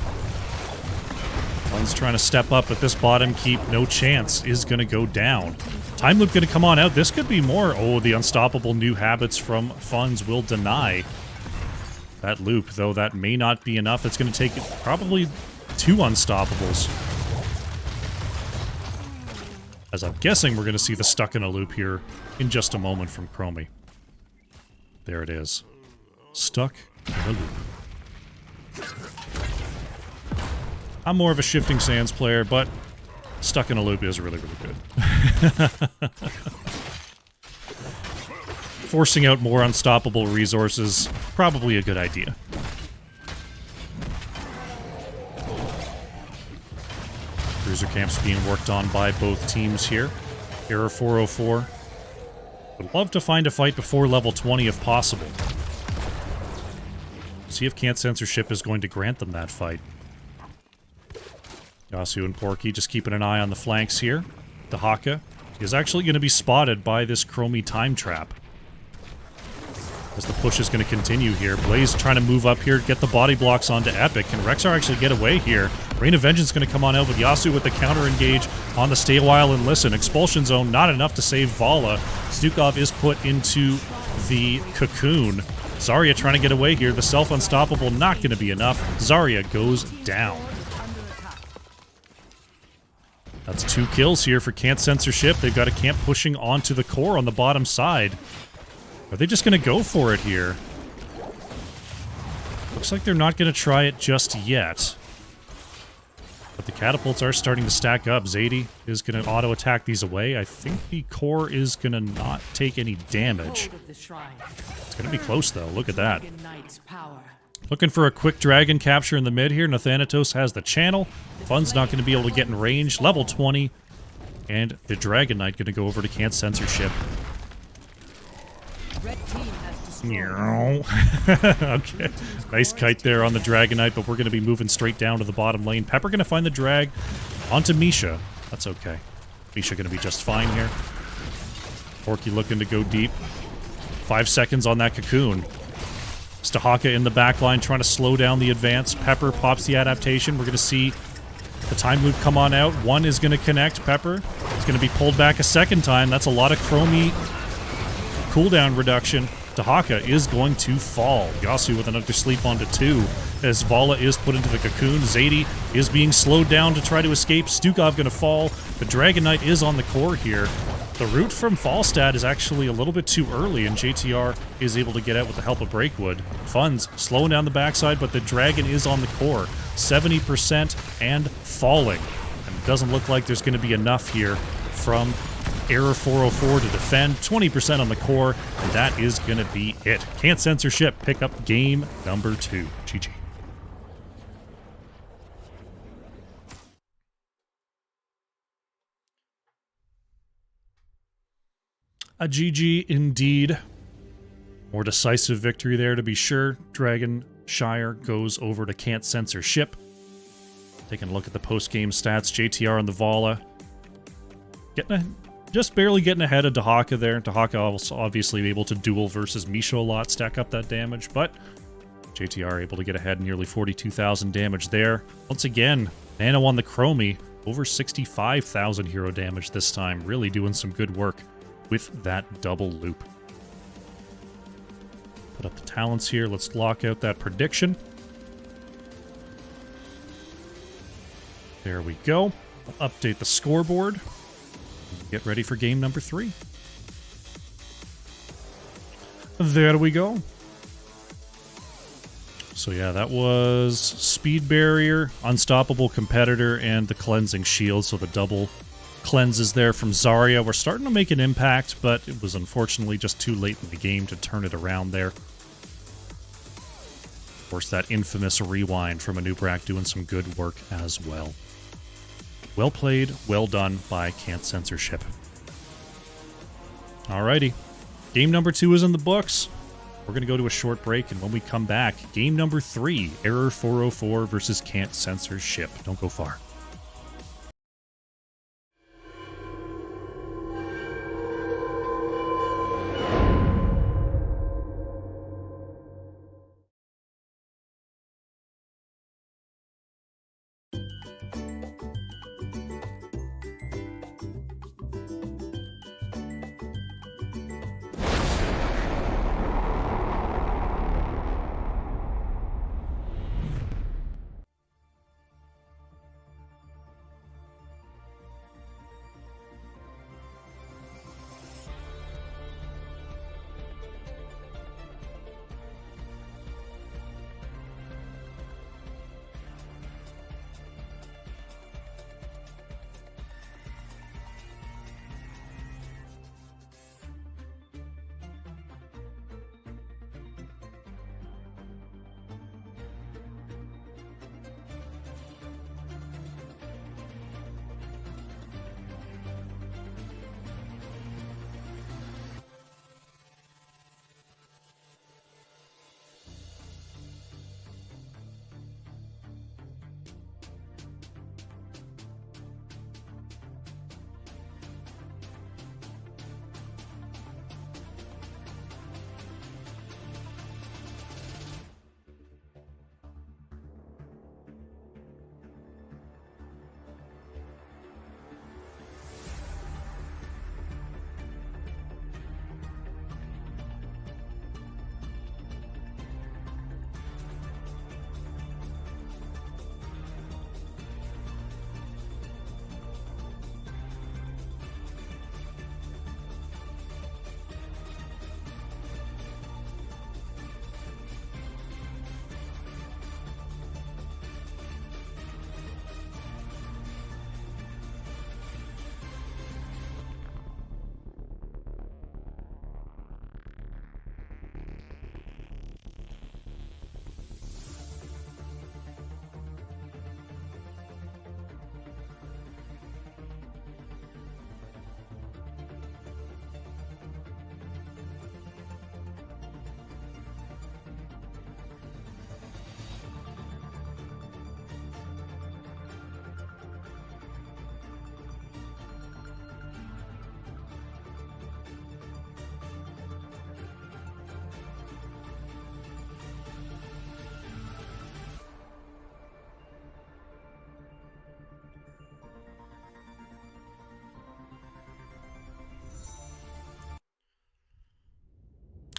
Fun's trying to step up, but this bottom keep, no chance, is going to go down. Time loop going to come on out. This could be more. Oh, the unstoppable new habits from Fun's will deny that loop, though that may not be enough. It's going to take probably 2 unstoppables. As I'm guessing, we're going to see the stuck in a loop here in just a moment from Chromie. There it is. Stuck in a loop. I'm more of a Shifting Sands player, but stuck in a loop is really, really good. Forcing out more unstoppable resources, probably a good idea. Cruiser camps being worked on by both teams here. Error 404. Would love to find a fight before level 20 if possible. See if Can't Censorship is going to grant them that fight. Yasuo and Porky just keeping an eye on the flanks here. Tahaka is actually going to be spotted by this Chromie time trap. As the push is going to continue here. Blaze trying to move up here, get the body blocks onto Epic. Can Rexar actually get away here? Rain of Vengeance is going to come on out with Yasuo with the counter engage on the Stay a While and Listen. Expulsion Zone, not enough to save Vala. Stukov is put into the Cocoon. Zarya trying to get away here. The self-unstoppable not going to be enough. Zarya goes down. That's 2 kills here for Can't Censorship. They've got a camp pushing onto the core on the bottom side. Are they just going to go for it here? Looks like they're not going to try it just yet. But the catapults are starting to stack up. Zadie is going to auto-attack these away. I think the core is going to not take any damage. It's going to be close, though. Look at that. Looking for a quick dragon capture in the mid here. Nathanatos has the channel. Fun's not going to be able to get in range. Level 20. And the Dragon Knight going to go over to Can't Censorship. Okay. Nice kite there on the Dragonite, but we're going to be moving straight down to the bottom lane. Pepper going to find the drag onto Misha. That's okay. Misha going to be just fine here. Porky looking to go deep. 5 seconds on that Cocoon. Stahaka in the back line trying to slow down the advance. Pepper pops the adaptation. We're going to see the time loop come on out. 1 is going to connect. Pepper is going to be pulled back a second time. That's a lot of Chromie cooldown reduction. Tahaka is going to fall. Yasuo with another sleep onto 2 as Vala is put into the Cocoon. Zadie is being slowed down to try to escape. Stukov going to fall. The Dragon Knight is on the core here. The route from Falstad is actually a little bit too early, and JTR is able to get out with the help of Breakwood. Fun's slowing down the backside, but the Dragon is on the core. 70% and falling. And it doesn't look like there's going to be enough here from Error 404 to defend. 20% on the core, and that is going to be it. Can't Censorship pick up game number 2. GG. A GG indeed. More decisive victory there to be sure. Dragon Shire goes over to Can't Censorship. Taking a look at the post-game stats. JTR on the Vala. Just barely getting ahead of Tahaka there. Tahaka also obviously able to duel versus Misha a lot, stack up that damage, but JTR able to get ahead, nearly 42,000 damage there. Once again, Nano on the Chromie, over 65,000 hero damage this time. Really doing some good work with that double loop. Put up the talents here. Let's lock out that prediction. There we go. I'll update the scoreboard. Get ready for game number 3. There we go. So yeah, that was Speed Barrier, Unstoppable Competitor, and the Cleansing Shield, so the double cleanses there from Zarya. We're starting to make an impact, but it was unfortunately just too late in the game to turn it around there. Of course, that infamous rewind from Anubrak doing some good work as well. Well played, well done by Can't Censorship. Alrighty, game number 2 is in the books. We're going to go to a short break, and when we come back, game number 3, Error 404 versus Can't Censorship. Don't go far.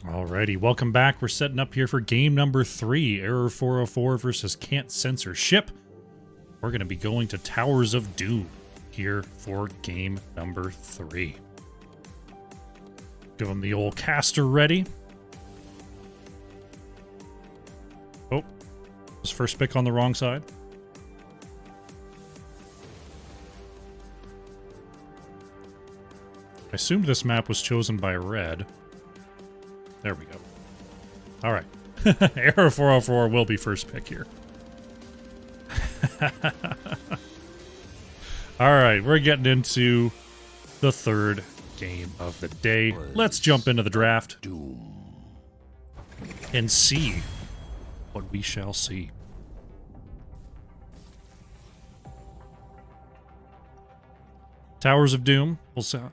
Alrighty, welcome back. We're setting up here for game number 3, Error 404 versus Can't Censorship. We're going to be going to Towers of Doom here for game number 3. Doing the old caster ready. Oh, was first pick on the wrong side. I assumed this map was chosen by red. There we go. All right. Error 404 will be first pick here. All right, we're getting into the third game of the day. Let's jump into the draft and see what we shall see. Towers of Doom.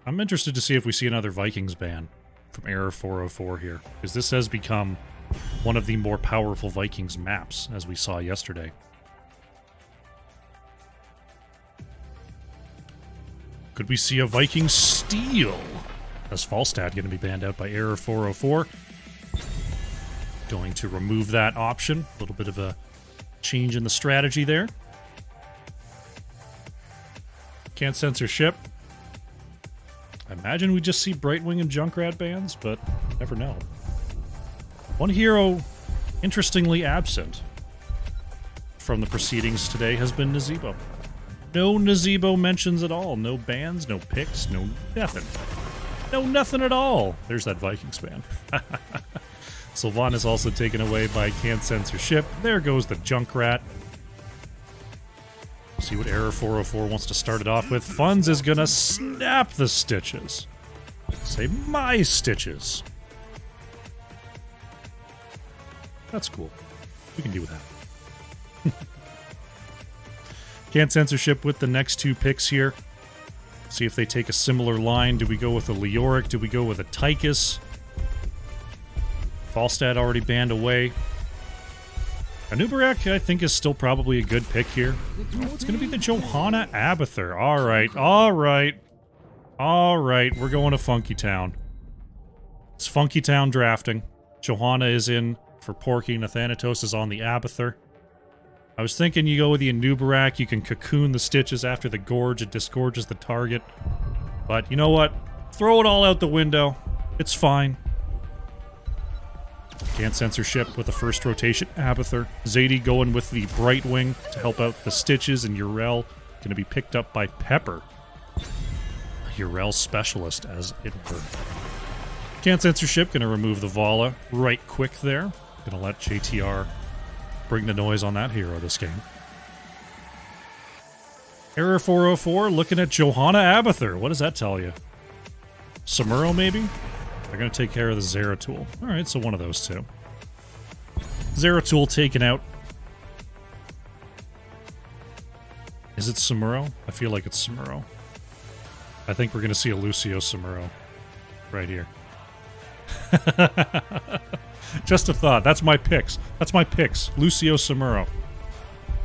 I'm interested to see if we see another Vikings ban from Error 404 here, because this has become one of the more powerful Vikings maps, as we saw yesterday. Could we see a Viking steal? As Falstad going to be banned out by Error 404. Going to remove that option. A little bit of a change in the strategy there. Can't Censorship. I imagine we just see Brightwing and Junkrat bans, but never know. One hero Interestingly absent from the proceedings today has been Nazebo. No Nazebo mentions at all. No bans, no picks, no nothing. No nothing at all. There's that Vikings ban. Sylvan is also taken away by Can't Censorship. There goes the Junkrat. See what Error 404 wants to start it off with. Funds is gonna snap the stitches. Say my stitches. That's cool. We can deal with that. Can't Censorship with the next two picks here. See if they take a similar line. Do we go with a Leoric? Do we go with a Tychus? Falstad already banned away. Anubarak, I think, is still probably a good pick here. Oh, it's going to be the Johanna Abathur. All right, all right. All right, we're going to Funky Town. It's Funky Town drafting. Johanna is in for Porky. Nathanatos is on the Abathur. I was thinking you go with the Anubarak. You can cocoon the stitches after the gorge. It disgorges the target. But you know what? Throw it all out the window. It's fine. Can't Censorship with the first rotation. Abathur. Zadie going with the Brightwing to help out the stitches, and Yrel going to be picked up by Pepper. Yrel specialist, as it were. Can't Censorship going to remove the Vala right quick there. Going to let JTR bring the noise on that hero this game. Error 404 looking at Johanna Abathur. What does that tell you? Samuro, maybe? They're going to take care of the Zeratul. Alright, so one of those two. Zeratul taken out. Is it Samuro? I feel like it's Samuro. I think we're going to see a Lucio Samuro right here. Just a thought. That's my picks. That's my picks. Lucio Samuro.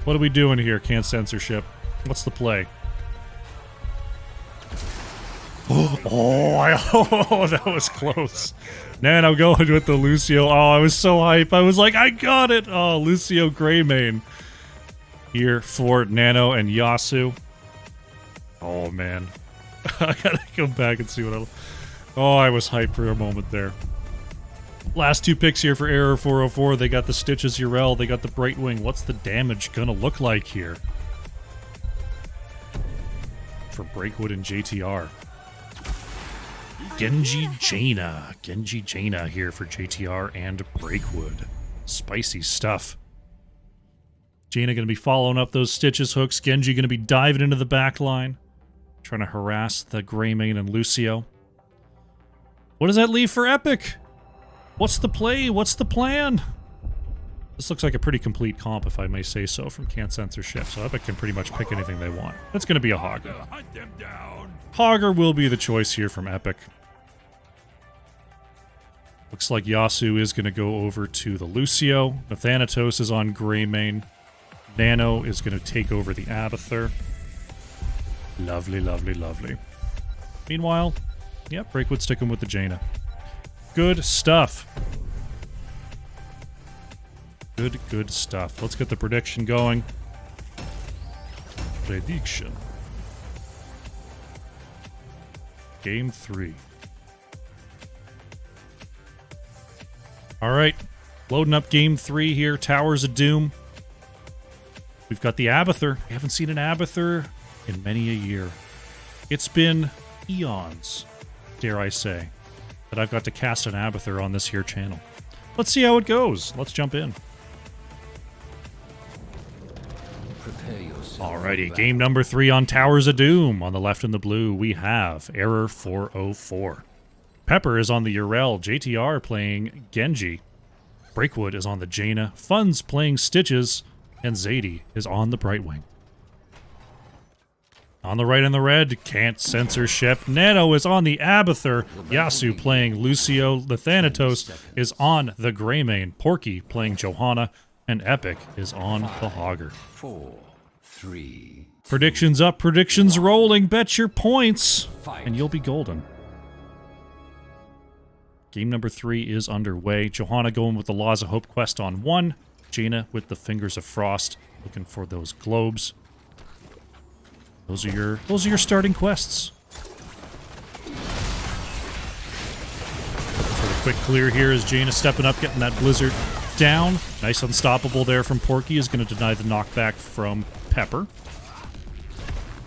What are we doing here, Can't Censorship? What's the play? Oh, that was close. Man, I'm going with the Lucio. Oh, I was so hype. I was like, I got it. Oh, Lucio Greymane here for Nano and Yasu. Oh, man. I gotta go back and see what I... Oh, I was hyped for a moment there. Last two picks here for Error 404. They got the Stitches Yrel. They got the Brightwing. What's the damage gonna look like here? For Breakwood and JTR. Genji Jaina. Genji Jaina here for JTR and Breakwood. Spicy stuff. Jaina going to be following up those Stitches hooks. Genji going to be diving into the back line. Trying to harass the Greymane and Lucio. What does that leave for Epic? What's the play? What's the plan? This looks like a pretty complete comp, if I may say so, from Can't Censorship. So Epic can pretty much pick anything they want. That's going to be a Hogger. Hogger will be the choice here from Epic. Looks like Yasu is going to go over to the Lucio. Nathanatos is on Greymane. Nano is going to take over the Abathur. Lovely, lovely, lovely. Meanwhile, yep, Breakwood sticking with the Jaina. Good stuff. Good stuff. Let's get the prediction going. Prediction. Game 3. Alright, loading up Game 3 here. Towers of Doom. We've got the Abathur. We haven't seen an Abathur in many a year. It's been eons, dare I say, that I've got to cast an Abathur on this here channel. Let's see how it goes. Let's jump in. Alrighty, game number 3 on Towers of Doom. On the left in the blue, we have Error 404. Pepper is on the Yrel. JTR playing Genji. Breakwood is on the Jaina. Funds playing Stitches. And Zadie is on the Brightwing. On the right in the red, Can't Censorship. Nano is on the Abathur. Yasu playing Lucio. Nathanatos is on the Greymane. Porky playing Johanna. And Epic is on the Hogger. 4, 3. Predictions up, predictions rolling. Bet your points, and you'll be golden. Game number 3 is underway. Johanna going with the Laws of Hope quest on 1. Jaina with the Fingers of Frost, looking for those globes. Those are your starting quests. Looking for the quick clear here is Jaina stepping up, getting that Blizzard down. Nice unstoppable there from Porky is going to deny the knockback from Pepper.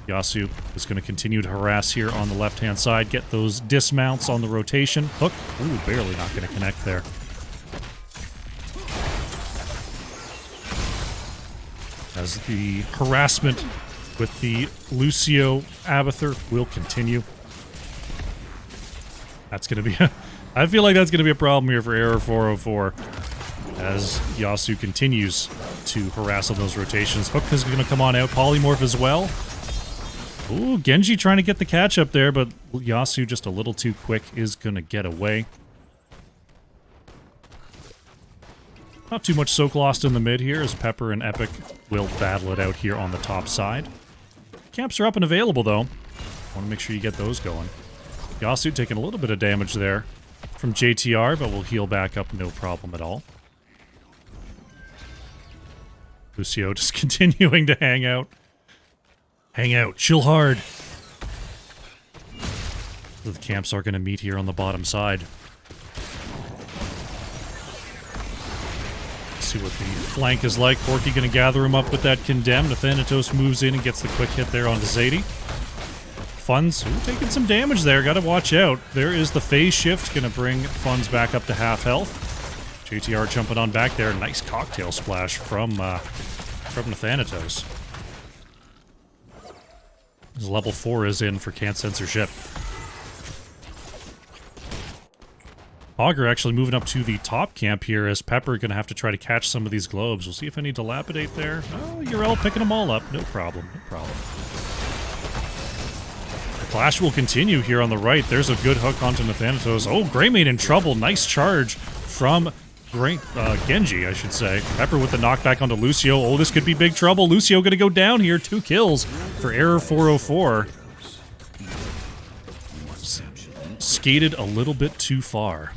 Yasu is going to continue to harass here on the left-hand side. Get those dismounts on the rotation. Hook. Ooh, barely not going to connect there. As the harassment with the Lucio Abathur will continue. That's going to be... I feel like that's going to be a problem here for Error 404. As Yasu continues to harass on those rotations. Hook is going to come on out. Polymorph as well. Ooh, Genji trying to get the catch up there, but Yasu just a little too quick is going to get away. Not too much soak lost in the mid here as Pepper and Epic will battle it out here on the top side. Camps are up and available though. Want to make sure you get those going. Yasu taking a little bit of damage there from JTR, but will heal back up no problem at all. Lucio just continuing to hang out. Hang out, chill hard. So the camps are going to meet here on the bottom side. Let's see what the flank is like. Porky going to gather him up with that Condemn. Nathanatos moves in and gets the quick hit there onto Zadie. Funds, taking some damage there. Got to watch out. There is the phase shift. Going to bring Funds back up to half health. JTR jumping on back there. Nice cocktail splash from Nathanatos. His level 4 is in for Can't Censorship. Augur actually moving up to the top camp here as Pepper going to have to try to catch some of these globes. We'll see if any dilapidate there. Oh, Urel picking them all up. No problem. No problem. The clash will continue here on the right. There's a good hook onto Nathanatos. Oh, Greymane in trouble. Nice charge from Genji, I should say. Pepper with the knockback onto Lucio. Oh, this could be big trouble. Lucio going to go down here. 2 kills for Error 404. Skated a little bit too far.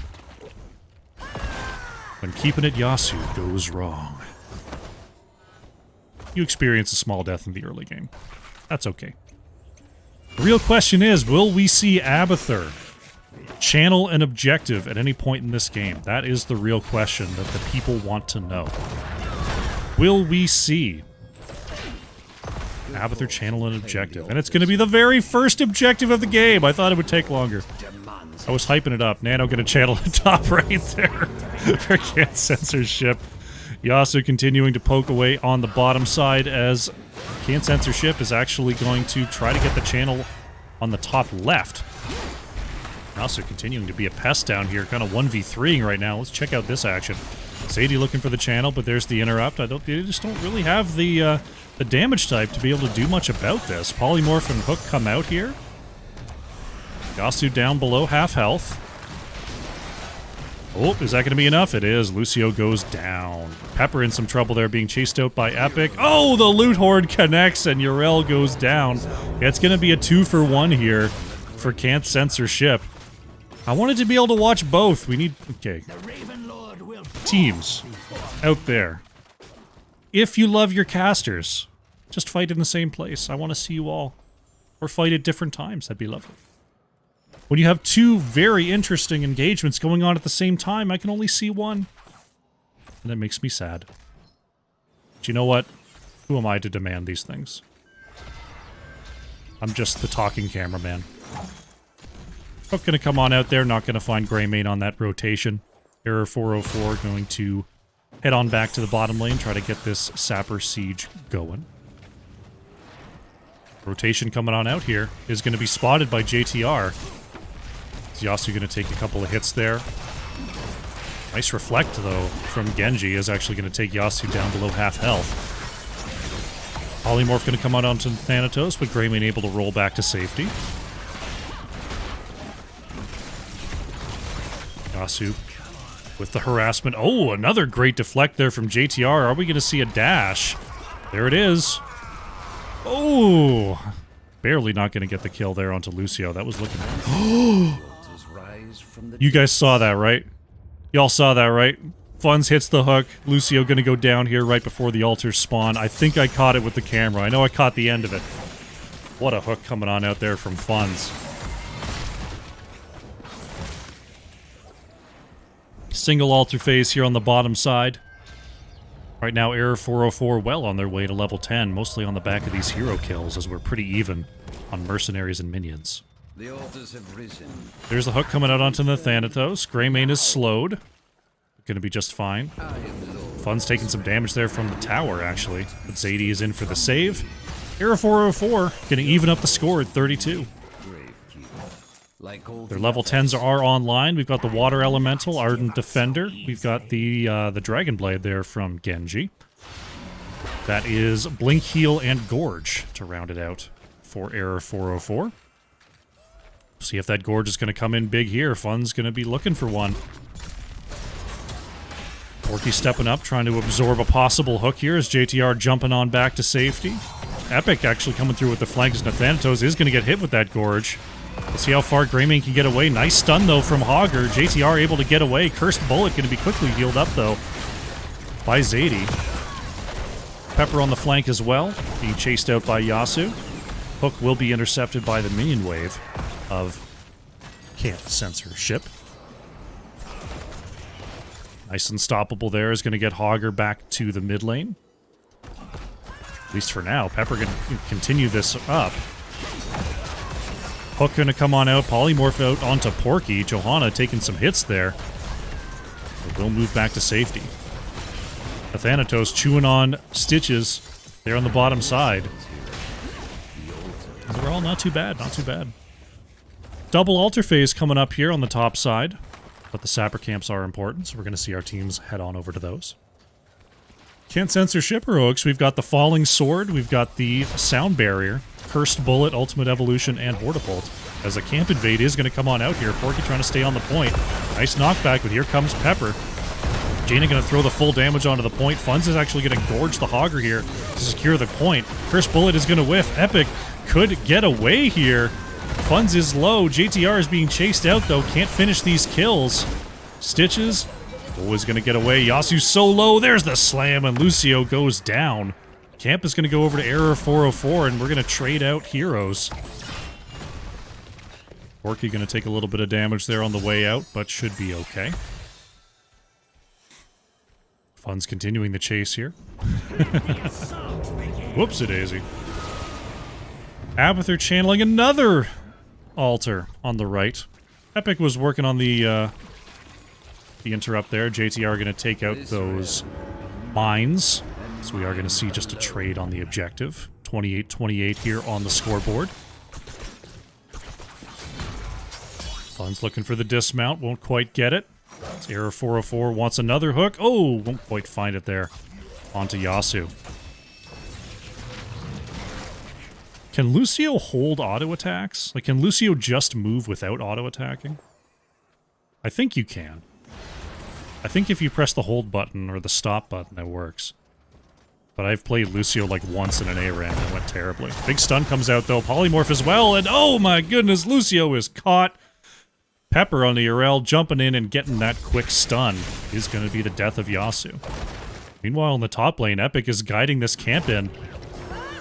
When keeping it Yasu goes wrong. You experience a small death in the early game. That's okay. The real question is, will we see Abathur channel an objective at any point in this game? That is the real question that the people want to know. Will we see Abathur channel an objective? And it's going to be the very first objective of the game. I thought it would take longer. I was hyping it up. Nano going to channel the top right there for Can't Censorship. Yasu continuing to poke away on the bottom side as Can't Censorship is actually going to try to get the channel on the top left. Also continuing to be a pest down here, kind of 1v3ing right now. Let's check out this action. Zadie looking for the channel, but there's the interrupt. They just don't really have the damage type to be able to do much about this. Polymorph and Hook come out here. Yasu down below half health. Oh, is that going to be enough? It is. Lucio goes down. Pepper in some trouble there, being chased out by Epic. Oh, the Loot Horde connects and Urel goes down. It's going to be a 2-for-1 here for Can't Censorship. I wanted to be able to watch both. We need... Okay. Teams out there. If you love your casters, just fight in the same place. I want to see you all. Or fight at different times. That'd be lovely. When you have 2 very interesting engagements going on at the same time, I can only see one. And that makes me sad. But you know what? Who am I to demand these things? I'm just the talking cameraman. Hook gonna come on out there, not gonna find Greymane on that rotation. Error 404 going to head on back to the bottom lane, try to get this Sapper Siege going. Rotation coming on out here is going to be spotted by JTR. Yasu going to take a couple of hits there. Nice reflect, though, from Genji is actually going to take Yasu down below half health. Polymorph going to come out onto Thanatos, but Greymane able to roll back to safety. Yasu with the harassment. Oh, another great deflect there from JTR. Are we going to see a dash? There it is. Oh, barely not going to get the kill there onto Lucio. That was looking... You guys saw that, right? Y'all saw that, right? Funds hits the hook. Lucio going to go down here right before the altars spawn. I think I caught it with the camera. I know I caught the end of it. What a hook coming on out there from Funds. Single altar phase here on the bottom side. Right now, Error 404 well on their way to level 10, mostly on the back of these hero kills, as we're pretty even on mercenaries and minions. The altars have risen. There's the hook coming out onto the Thanatos. Greymane is slowed. Gonna be just fine. Fun's taking some damage there from the tower, actually. But Zadie is in for the save. Error 404 gonna even up the score at 32. Their level 10s are online. We've got the Water Elemental, Ardent Defender. We've got the Dragon Blade there from Genji. That is Blink, Heal, and Gorge to round it out for Error 404. See if that Gorge is going to come in big here. Fun's going to be looking for one. Porky stepping up, trying to absorb a possible hook here as JTR jumping on back to safety. Epic actually coming through with the flanks. Nathanatos is going to get hit with that Gorge. Let's see how far Greymane can get away. Nice stun, though, from Hogger. JTR able to get away. Cursed Bullet going to be quickly healed up, though, by Zadie. Pepper on the flank as well, being chased out by Yasu. Hook will be intercepted by the minion wave of Can't Censorship. Nice unstoppable there is going to get Hogger back to the mid lane. At least for now. Pepper going to continue this up. Hook going to come on out, polymorph out onto Porky. Johanna taking some hits there. But will move back to safety. Thanatos chewing on Stitches there on the bottom side. Overall, not too bad, not too bad. Double altar phase coming up here on the top side. But the sapper camps are important, so we're going to see our teams head on over to those. Can't Censorship heroics. We've got the Falling Sword, we've got the Sound Barrier, Cursed Bullet, Ultimate Evolution, and Hortipult. As a camp invade is going to come on out here. Porky trying to stay on the point. Nice knockback, but here comes Pepper. Jaina going to throw the full damage onto the point. Fun's is actually going to gorge the Hogger here to secure the point. Cursed Bullet is going to whiff. Epic could get away here. Fun's is low. JTR is being chased out, though. Can't finish these kills. Stitches always going to get away. Yasu's so low. There's the slam, and Lucio goes down. Camp is going to go over to Error 404, and we're going to trade out heroes. Porky going to take a little bit of damage there on the way out, but should be okay. Fun's continuing the chase here. Whoopsie-daisy. Abathur channeling another altar on the right. Epic was working on the interrupt there. JTR going to take out those mines. So we are going to see just a trade on the objective. 28-28 here on the scoreboard. Fun's looking for the dismount. Won't quite get it. Error 404 wants another hook. Oh, won't quite find it there. Onto Yasu. Can Lucio hold auto attacks? Like, can Lucio just move without auto attacking? I think you can. I think if you press the hold button or the stop button, it works. But I've played Lucio like once in an A-rank and it went terribly. Big stun comes out though. Polymorph as well, and oh my goodness, Lucio is caught. Pepper on the Urel jumping in and getting that quick stun is going to be the death of Yasu. Meanwhile, in the top lane, Epic is guiding this camp in.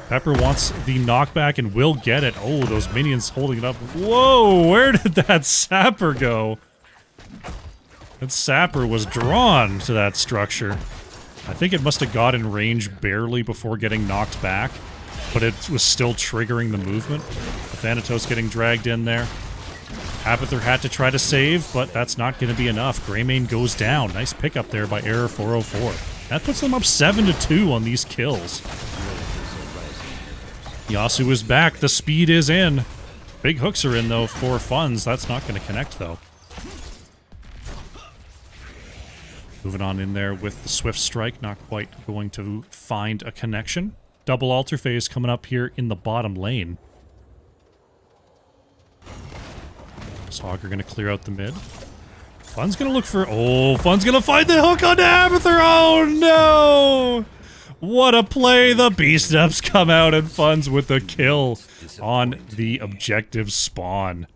Pepper wants the knockback and will get it. Oh, those minions holding it up. Whoa, where did that sapper go? That sapper was drawn to that structure. I think it must have got in range barely before getting knocked back, but it was still triggering the movement. Thanatos getting dragged in there. Abathur had to try to save, but that's not going to be enough. Greymane goes down. Nice pickup there by Error 404. That puts them up 7-2 on these kills. Yasu is back. The speed is in. Big hooks are in, though, for Fun's. That's not going to connect, though. Moving on in there with the Swift Strike. Not quite going to find a connection. Double altar phase coming up here in the bottom lane. Hogger going to clear out the mid. Fun's going to look for... Oh, Fun's going to find the hook on Abathur. Oh, no! What a play. The Beast Steps come out and Fun's with the kill on the objective spawn.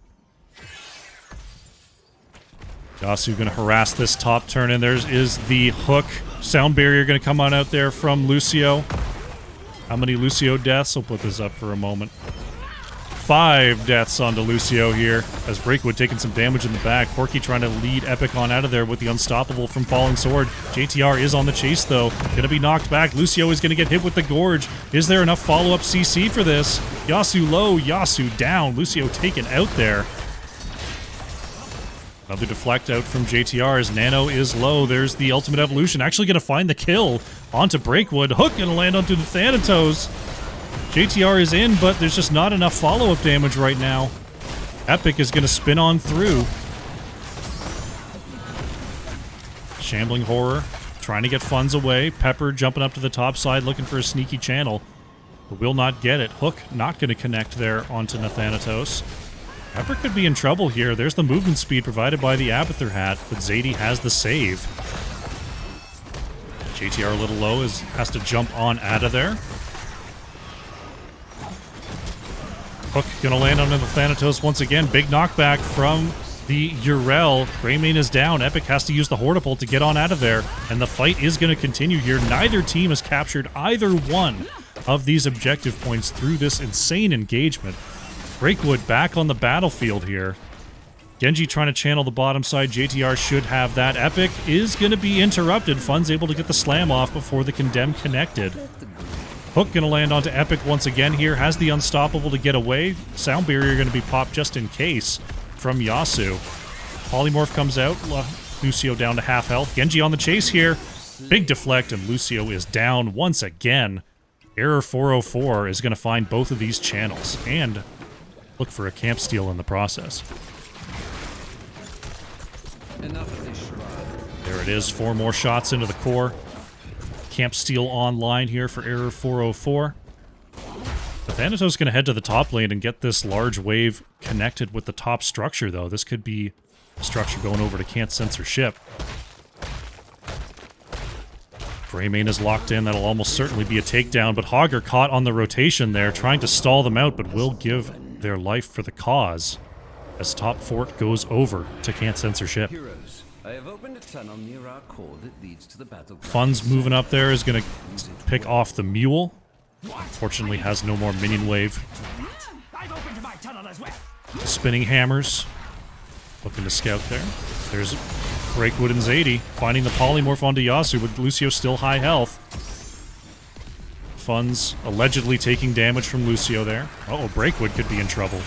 Yasu going to harass this top turn, and there's the hook. Sound barrier going to come on out there from Lucio. How many Lucio deaths? I'll put this up for a moment. 5 deaths onto Lucio here, as Breakwood taking some damage in the back. Porky trying to lead Epic on out of there with the Unstoppable from Falling Sword. JTR is on the chase, though. Going to be knocked back. Lucio is going to get hit with the Gorge. Is there enough follow-up CC for this? Yasu low, Yasu down. Lucio taken out there. Another deflect out from JTR as Nano is low. There's the Ultimate Evolution. Actually going to find the kill onto Breakwood. Hook going to land onto the Thanatos. JTR is in, but there's just not enough follow-up damage right now. Epic is going to spin on through. Shambling Horror trying to get funds away. Pepper jumping up to the top side looking for a sneaky channel, but will not get it. Hook not going to connect there onto Nathanatos. Pepper could be in trouble here. There's the movement speed provided by the Abathur hat, but Zadie has the save. JTR a little low, has to jump on out of there. Hook gonna land on the Thanatos once again. Big knockback from the Urel. Greymane is down. Epic has to use the Hortipult to get on out of there, and the fight is gonna continue here. Neither team has captured either one of these objective points through this insane engagement. Breakwood back on the battlefield here. Genji trying to channel the bottom side. JTR should have that. Epic is going to be interrupted. Fun's able to get the slam off before the Condemn connected. Hook going to land onto Epic once again here. Has the Unstoppable to get away. Sound Barrier going to be popped just in case from Yasu. Polymorph comes out. Lucio down to half health. Genji on the chase here. Big deflect, and Lucio is down once again. Error 404 is going to find both of these channels and look for a camp steal in the process. There it is. 4 more shots into the core. Camp steal online here for Error 404. The Thanatos going to head to the top lane and get this large wave connected with the top structure, though. This could be a structure going over to Can't Censor ship. Greymane is locked in. That'll almost certainly be a takedown, but Hogger caught on the rotation there, trying to stall them out, but will give their life for the cause as top fort goes over to Can't Censor ship. Heroes, I have opened a tunnel near our core that leads to the battleground. Fun's moving up there, is going to pick off the Mule. Fortunately has no more minion wave. Spinning Hammers. Looking to scout there. There's Breakwood and Zadie finding the polymorph onto Yasu with Lucio still high health. Fun's allegedly taking damage from Lucio there. Uh-oh, Breakwood could be in trouble.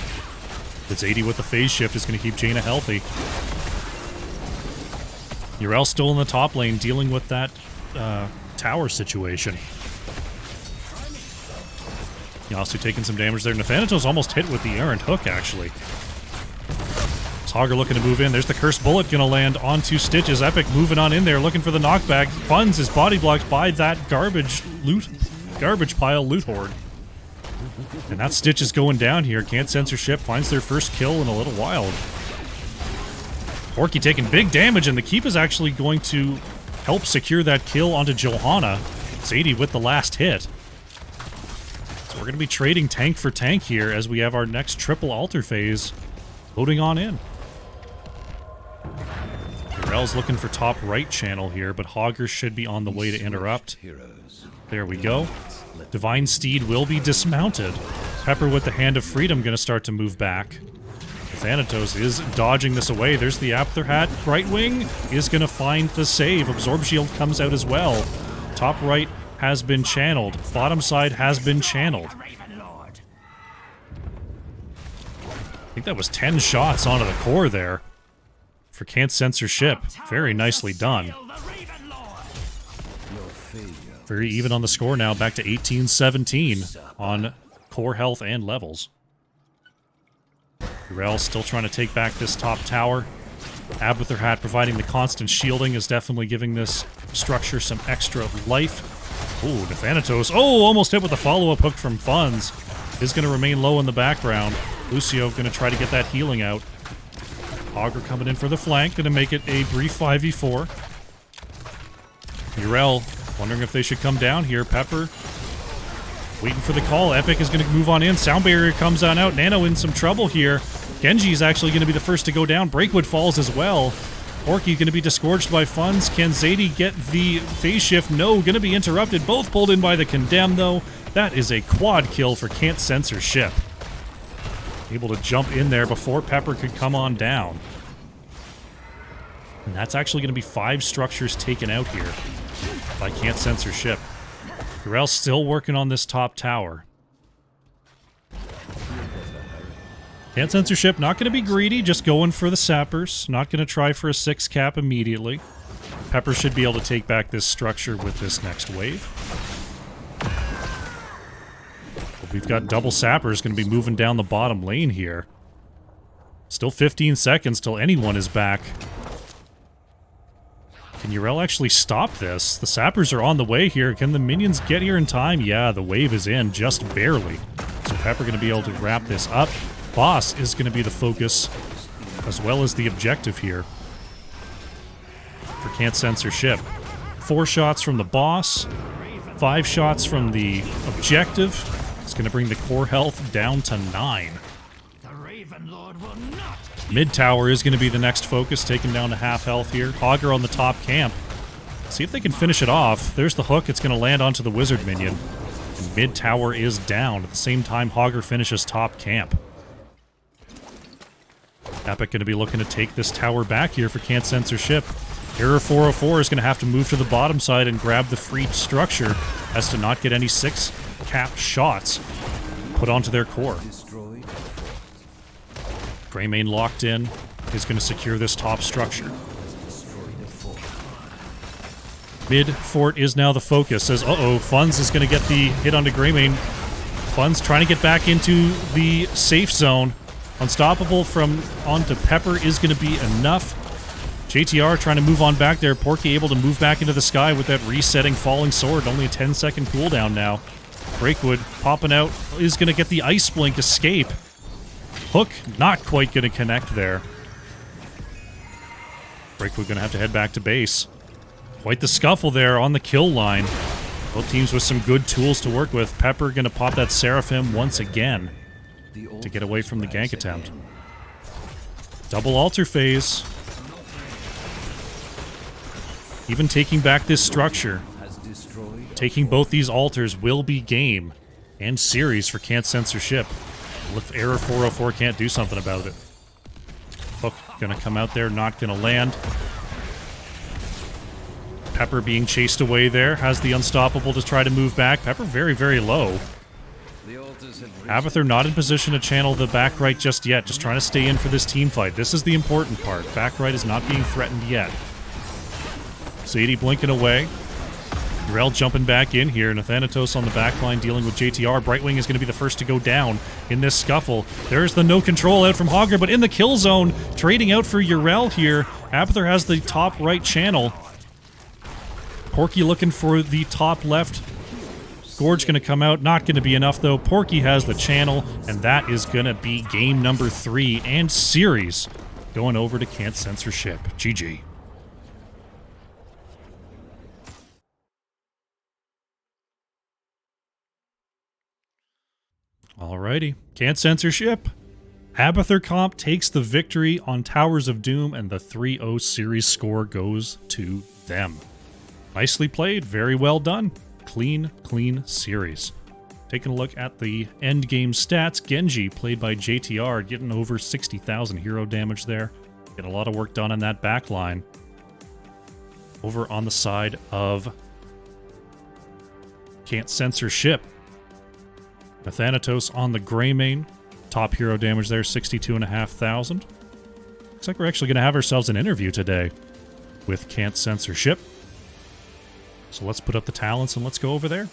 But Zadie with the phase shift is going to keep Jaina healthy. Urel still in the top lane dealing with that tower situation. Yasu taking some damage there. Nathanatos almost hit with the errant hook, actually. Hogger looking to move in. There's the Cursed Bullet going to land onto Stitches. Epic moving on in there, looking for the knockback. Fun's is body blocked by that garbage pile loot horde. And that Stitch is going down here. Can't Censor ship finds their first kill in a little while. Porky taking big damage, and the keep is actually going to help secure that kill onto Johanna. Zadie with the last hit. So we're going to be trading tank for tank here as we have our next triple altar phase loading on in. Urel's looking for top right channel here, but Hogger should be on the way to interrupt. There we go. Divine Steed will be dismounted. Pepper with the Hand of Freedom going to start to move back. Thanatos is dodging this away. There's the Abathur hat. Right wing is going to find the save. Absorb Shield comes out as well. Top right has been channeled. Bottom side has been channeled. I think that was 10 shots onto the core there for Can't Censor ship. Very nicely done. Very even on the score now, back to 18-17 on core health and levels. Urel still trying to take back this top tower. Abathur hat providing the constant shielding is definitely giving this structure some extra life. Ooh, Nathanatos. Oh, almost hit with a follow-up hook from Funds. Is going to remain low in the background. Lucio going to try to get that healing out. Hogger coming in for the flank, going to make it a brief 5v4. Urel wondering if they should come down here. Pepper waiting for the call. Epic is going to move on in. Sound Barrier comes on out. Nano in some trouble here. Genji is actually going to be the first to go down. Breakwood falls as well. Porky going to be disgorged by Funds. Can Zadie get the phase shift? No, going to be interrupted. Both pulled in by the Condemn, though. That is a quad kill for Can't Censor ship. able to jump in there before Pepper could come on down. And that's actually going to be 5 structures taken out here by Can't Censor Ship. Urel still working on this top tower. Can't Censor Ship not going to be greedy, just going for the sappers. Not going to try for a 6 cap immediately. Pepper should be able to take back this structure with this next wave. But we've got double sappers going to be moving down the bottom lane here. Still 15 seconds till anyone is back. Can Urel actually stop this? The sappers are on the way here. Can the minions get here in time? Yeah, the wave is in, just barely. So Pepper going to be able to wrap this up. Boss is going to be the focus, as well as the objective here for Can't Censor Ship. 4 shots from the boss, 5 shots from the objective. It's going to bring the core health down to 9. Mid tower is going to be the next focus, taken down to half health here. Hogger on the top camp. See if they can finish it off. There's the hook. It's going to land onto the wizard minion. And mid tower is down. At the same time, Hogger finishes top camp. Epic going to be looking to take this tower back here for Can't Censor Ship. Error 404 is going to have to move to the bottom side and grab the free structure as to not get any 6 cap shots put onto their core. Greymane locked in is going to secure this top structure. Mid fort is now the focus. As Funds is going to get the hit onto Greymane. Funds trying to get back into the safe zone. Unstoppable from onto Pepper is going to be enough. JTR trying to move on back there. Porky able to move back into the sky with that resetting falling sword. Only a 10-second cooldown now. Breakwood popping out is going to get the Ice Blink escape. Hook not quite going to connect there. Breakwood going to have to head back to base. Quite the scuffle there on the kill line. Both teams with some good tools to work with. Pepper going to pop that Seraphim once again to get away from the gank attempt. Double altar phase. Even taking back this structure, taking both these altars will be game and series for Can't Censor Ship. If Error 404 can't do something about it. Hook gonna come out there, not gonna land. Pepper being chased away there, has the Unstoppable to try to move back. Pepper very, very low. Abathur not in position to channel the back right just yet, just trying to stay in for this team fight. This is the important part. Back right is not being threatened yet. Sadie blinking away. Urel jumping back in here. Nathanatos on the back line dealing with JTR. Brightwing is going to be the first to go down in this scuffle. There's the no control out from Hogger, but in the kill zone, trading out for Urel here. Abathur has the top right channel. Porky looking for the top left. Gorge going to come out. Not going to be enough, though. Porky has the channel, and that is going to be game number 3 and series going over to Can't Censor Ship. GG. Alrighty. Can't Censor Ship. Abathur Comp takes the victory on Towers of Doom, and the 3-0 series score goes to them. Nicely played. Very well done. Clean series. Taking a look at the end game stats. Genji, played by JTR, getting over 60,000 hero damage there. Get a lot of work done on that back line. Over on the side of Can't Censor Ship. Nathanatos on the Greymane. Top hero damage there, 62,500. Looks like we're actually going to have ourselves an interview today with Can't Censor Ship. So let's put up the talents and let's go over there.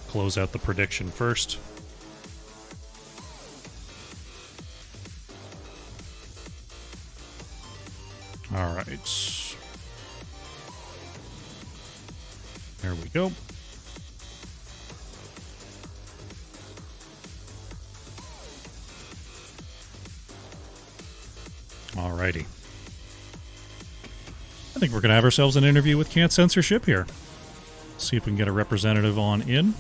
Close out the prediction first. All right. There we go. Alrighty. I think we're going to have ourselves an interview with Can't Censor Ship here. See if we can get a representative on in.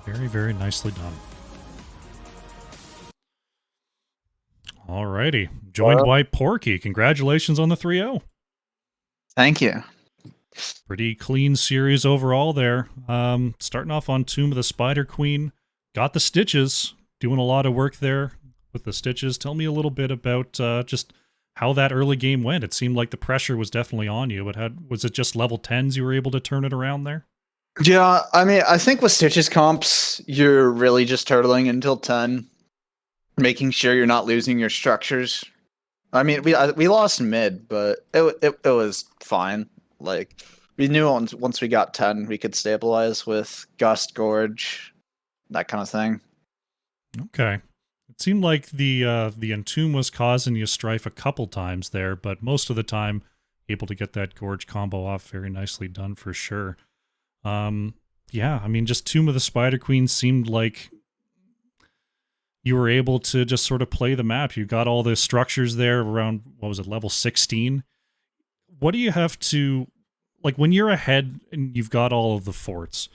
Very, very nicely done. Alrighty. Joined by Porky. Congratulations on the 3-0. Thank you. Pretty clean series overall there. Starting off on Tomb of the Spider Queen. Got the stitches. Doing a lot of work there with the stitches. Tell me a little bit about just how that early game went. It seemed like the pressure was definitely on you, but was it just level 10s you were able to turn it around there? Yeah, I mean, I think with Stitches comps, you're really just turtling until 10, making sure you're not losing your structures. I mean, we lost mid, but it was fine. Like, we knew once we got 10, we could stabilize with Gust, Gorge, that kind of thing. Okay. It seemed like the Entomb was causing you strife a couple times there, but most of the time able to get that Gorge combo off. Very nicely done for sure. Yeah, I mean, just Tomb of the Spider Queen seemed like you were able to just sort of play the map. You got all the structures there around, what was it, level 16? What do you have to, like, when you're ahead and you've got all of the forts,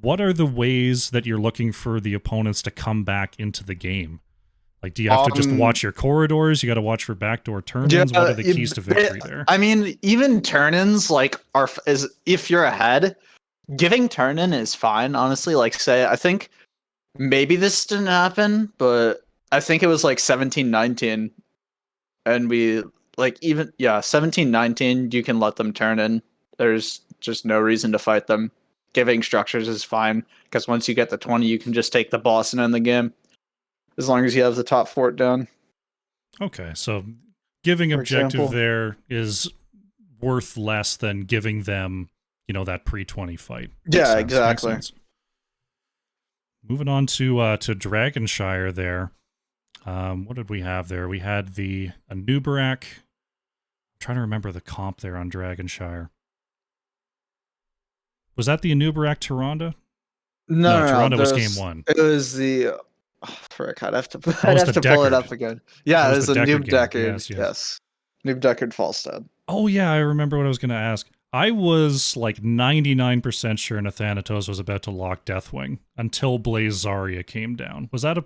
what are the ways that you're looking for the opponents to come back into the game? Like, do you have to just watch your corridors? You got to watch for backdoor turn-ins? What are the keys to victory there? I mean, even turn-ins, like, is if you're ahead, giving turn-in is fine, honestly. Like, say, I think maybe this didn't happen, but I think it was like 17-19, and we, like, even, yeah, 17-19, you can let them turn in. There's just no reason to fight them. Giving structures is fine, because once you get the 20, you can just take the boss and end the game, as long as you have the top fort down. Okay, so giving objective there is worth less than giving them, you know, that pre-20 fight. Yeah, exactly. Moving on to Dragonshire there. What did we have there? We had the Anubarak. I'm trying to remember the comp there on Dragonshire. Was that the Anubarak Tyrande? No, Tyrande was game 1. It was the... Oh, frick, I'd have to pull it up again. Yeah, it was a Noob Deckard. Yes. Noob Deckard Falstad. Oh, yeah, I remember what I was going to ask. I was like 99% sure Nathanatos was about to lock Deathwing until Blaze Zarya came down. Was that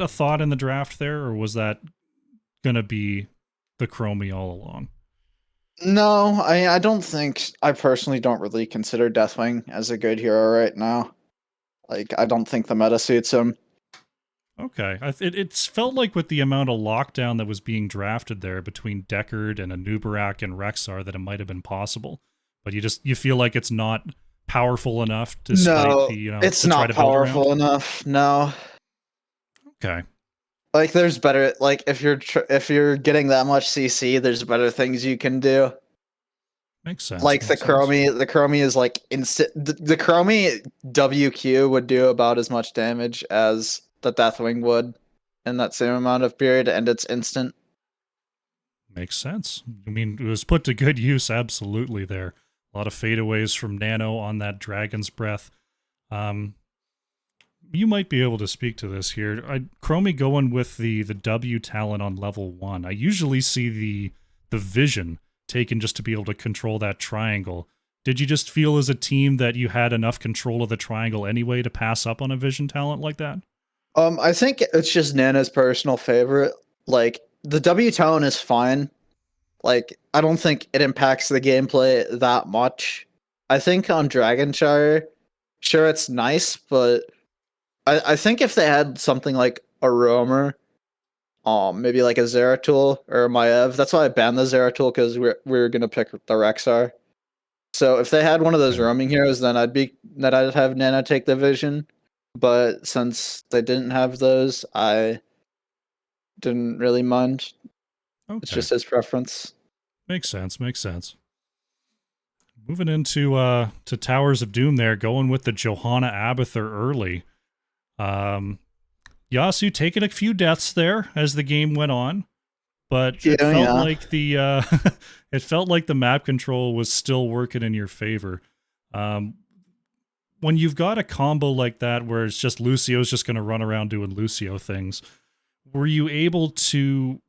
a thought in the draft there, or was that going to be the Chromie all along? No, I don't think... I personally don't really consider Deathwing as a good hero right now. Like, I don't think the meta suits him. Okay. It felt like with the amount of lockdown that was being drafted there between Deckard and Anubarak and Rexxar that it might have been possible. But you feel like it's not powerful enough despite it's not powerful enough. No. Okay. Like, there's better, like, if you're getting that much CC, there's better things you can do. Makes sense. Like the Chromie is like instant. The Chromie WQ would do about as much damage as the Deathwing would in that same amount of period, and it's instant. Makes sense. I mean, it was put to good use, absolutely there. A lot of fadeaways from Nano on that Dragon's Breath. You might be able to speak to this here. Chromie going with the W talent on level 1. I usually see the vision taken just to be able to control that triangle. Did you just feel as a team that you had enough control of the triangle anyway to pass up on a vision talent like that? I think it's just Nana's personal favorite. Like, the W talent is fine. Like, I don't think it impacts the gameplay that much. I think on Dragonshire, sure, it's nice, but I think if they had something like a roamer, maybe like a Zeratul or a Maiev. That's why I banned the Zeratul, because we're gonna pick the Rexxar. So if they had one of those roaming heroes, then I'd have Nana take the vision. But since they didn't have those, I didn't really mind. Okay. It's just his preference. Makes sense. Moving into to Towers of Doom there, going with the Johanna Abathur early. Yasu taking a few deaths there as the game went on, but it felt like it felt like the map control was still working in your favor. When you've got a combo like that where it's just Lucio's just going to run around doing Lucio things, were you able to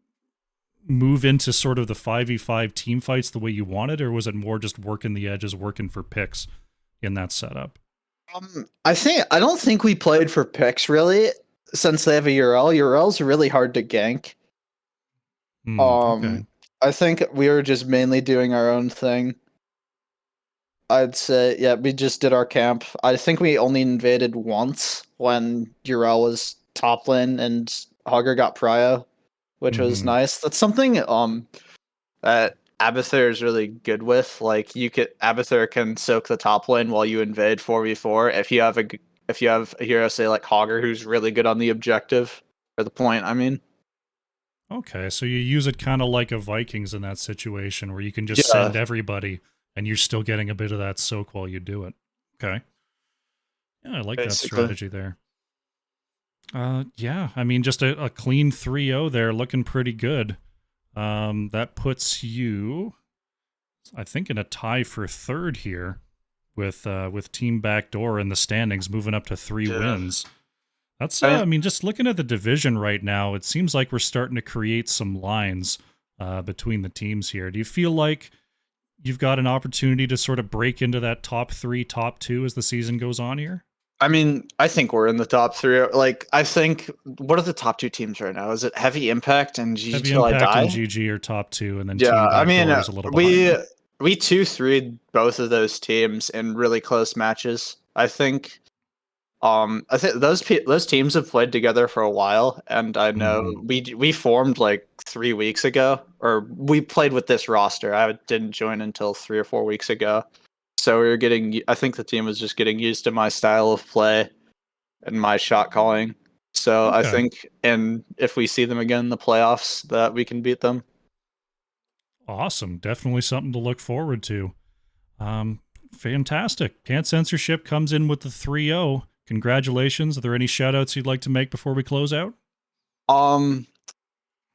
move into sort of the 5v5 team fights the way you wanted, or was it more just working the edges, working for picks in that setup? I don't think we played for picks really since they have a URL. URLs are really hard to gank. Okay. I think we were just mainly doing our own thing. I'd say, yeah, we just did our camp. I think we only invaded once when URL was top lane and Hogger got prio, which was nice. That's something that Abathur is really good with. Like Abathur can soak the top lane while you invade 4v4 if you have a hero say like Hogger who's really good on the objective or the point, I mean. Okay, so you use it kind of like a Vikings in that situation where you can just Yeah. send everybody and you're still getting a bit of that soak while you do it. Okay. Yeah, I like that Basically. strategy there. Yeah, I mean, just a clean 3-0 there, looking pretty good. That puts you, I think, in a tie for third here with Team Backdoor in the standings moving up to 3 wins. That's, I mean, just looking at the division right now, it seems like we're starting to create some lines between the teams here. Do you feel like you've got an opportunity to sort of break into that top 3, top 2 as the season goes on here? I mean, I think we're in the top 3. Like, I think, what are the top 2 teams right now? Is it Heavy Impact and GG Heavy Till I Impact Die? and GG are top 2, and then Yeah, Team I mean, Backdoor is a little behind. we 2-3'd both of those teams in really close matches. I think those teams have played together for a while, and I know we formed like 3 weeks ago, or we played with this roster. I didn't join until 3 or 4 weeks ago, so I think the team was just getting used to my style of play and my shot calling. So I think, and if we see them again in the playoffs, that we can beat them. Awesome, definitely something to look forward to. Fantastic. Can't Censorship comes in with the 3-0. Congratulations. Are there any shout-outs you'd like to make before we close out?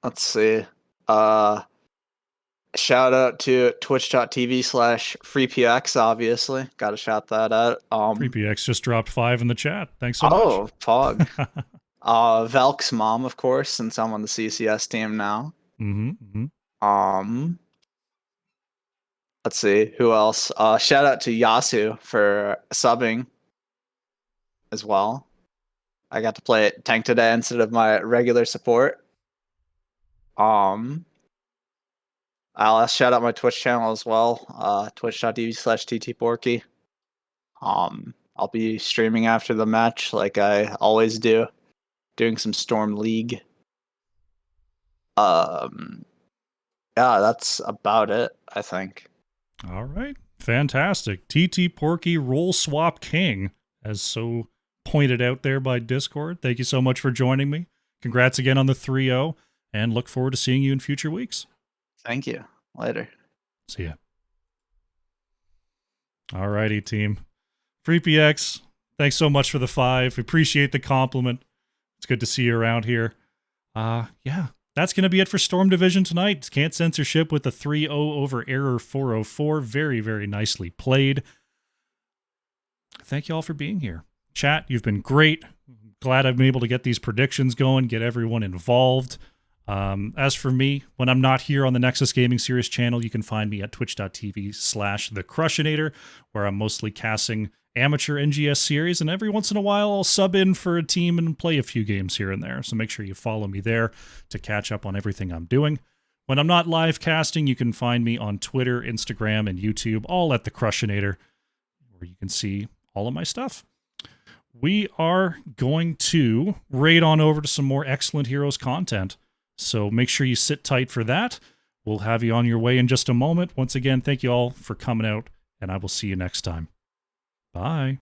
Let's see. Shout out to twitch.tv/freepx, obviously. Gotta shout that out. 3PX just dropped 5 in the chat. Thanks so much. Oh, Pog. Velk's mom, of course, since I'm on the CCS team now. Let's see, who else? Shout out to Yasu for subbing as well. I got to play tank today instead of my regular support. I'll shout out my Twitch channel as well, twitch.tv/ttporky. I'll be streaming after the match like I always do, doing some Storm League. Yeah, that's about it, I think. All right. Fantastic. TT Porky Roll Swap King, as so pointed out there by Discord. Thank you so much for joining me. Congrats again on the 3-0, and look forward to seeing you in future weeks. Thank you. Later. See ya. All righty, team. FreePX, thanks so much for the 5. Appreciate the compliment. It's good to see you around here. Yeah, that's going to be it for Storm Division tonight. Can't Censorship with a 3-0 over Error 404. Very, very nicely played. Thank you all for being here. Chat, you've been great. Glad I've been able to get these predictions going, get everyone involved. As for me, when I'm not here on the Nexus Gaming Series channel, you can find me at twitch.tv/thecrushinator, where I'm mostly casting amateur NGS series, and every once in a while I'll sub in for a team and play a few games here and there, so make sure you follow me there to catch up on everything I'm doing. When I'm not live casting, you can find me on Twitter, Instagram, and YouTube, all at The Crushinator, where you can see all of my stuff. We are going to raid on over to some more Excellent Heroes content, so make sure you sit tight for that. We'll have you on your way in just a moment. Once again, thank you all for coming out, and I will see you next time. Bye.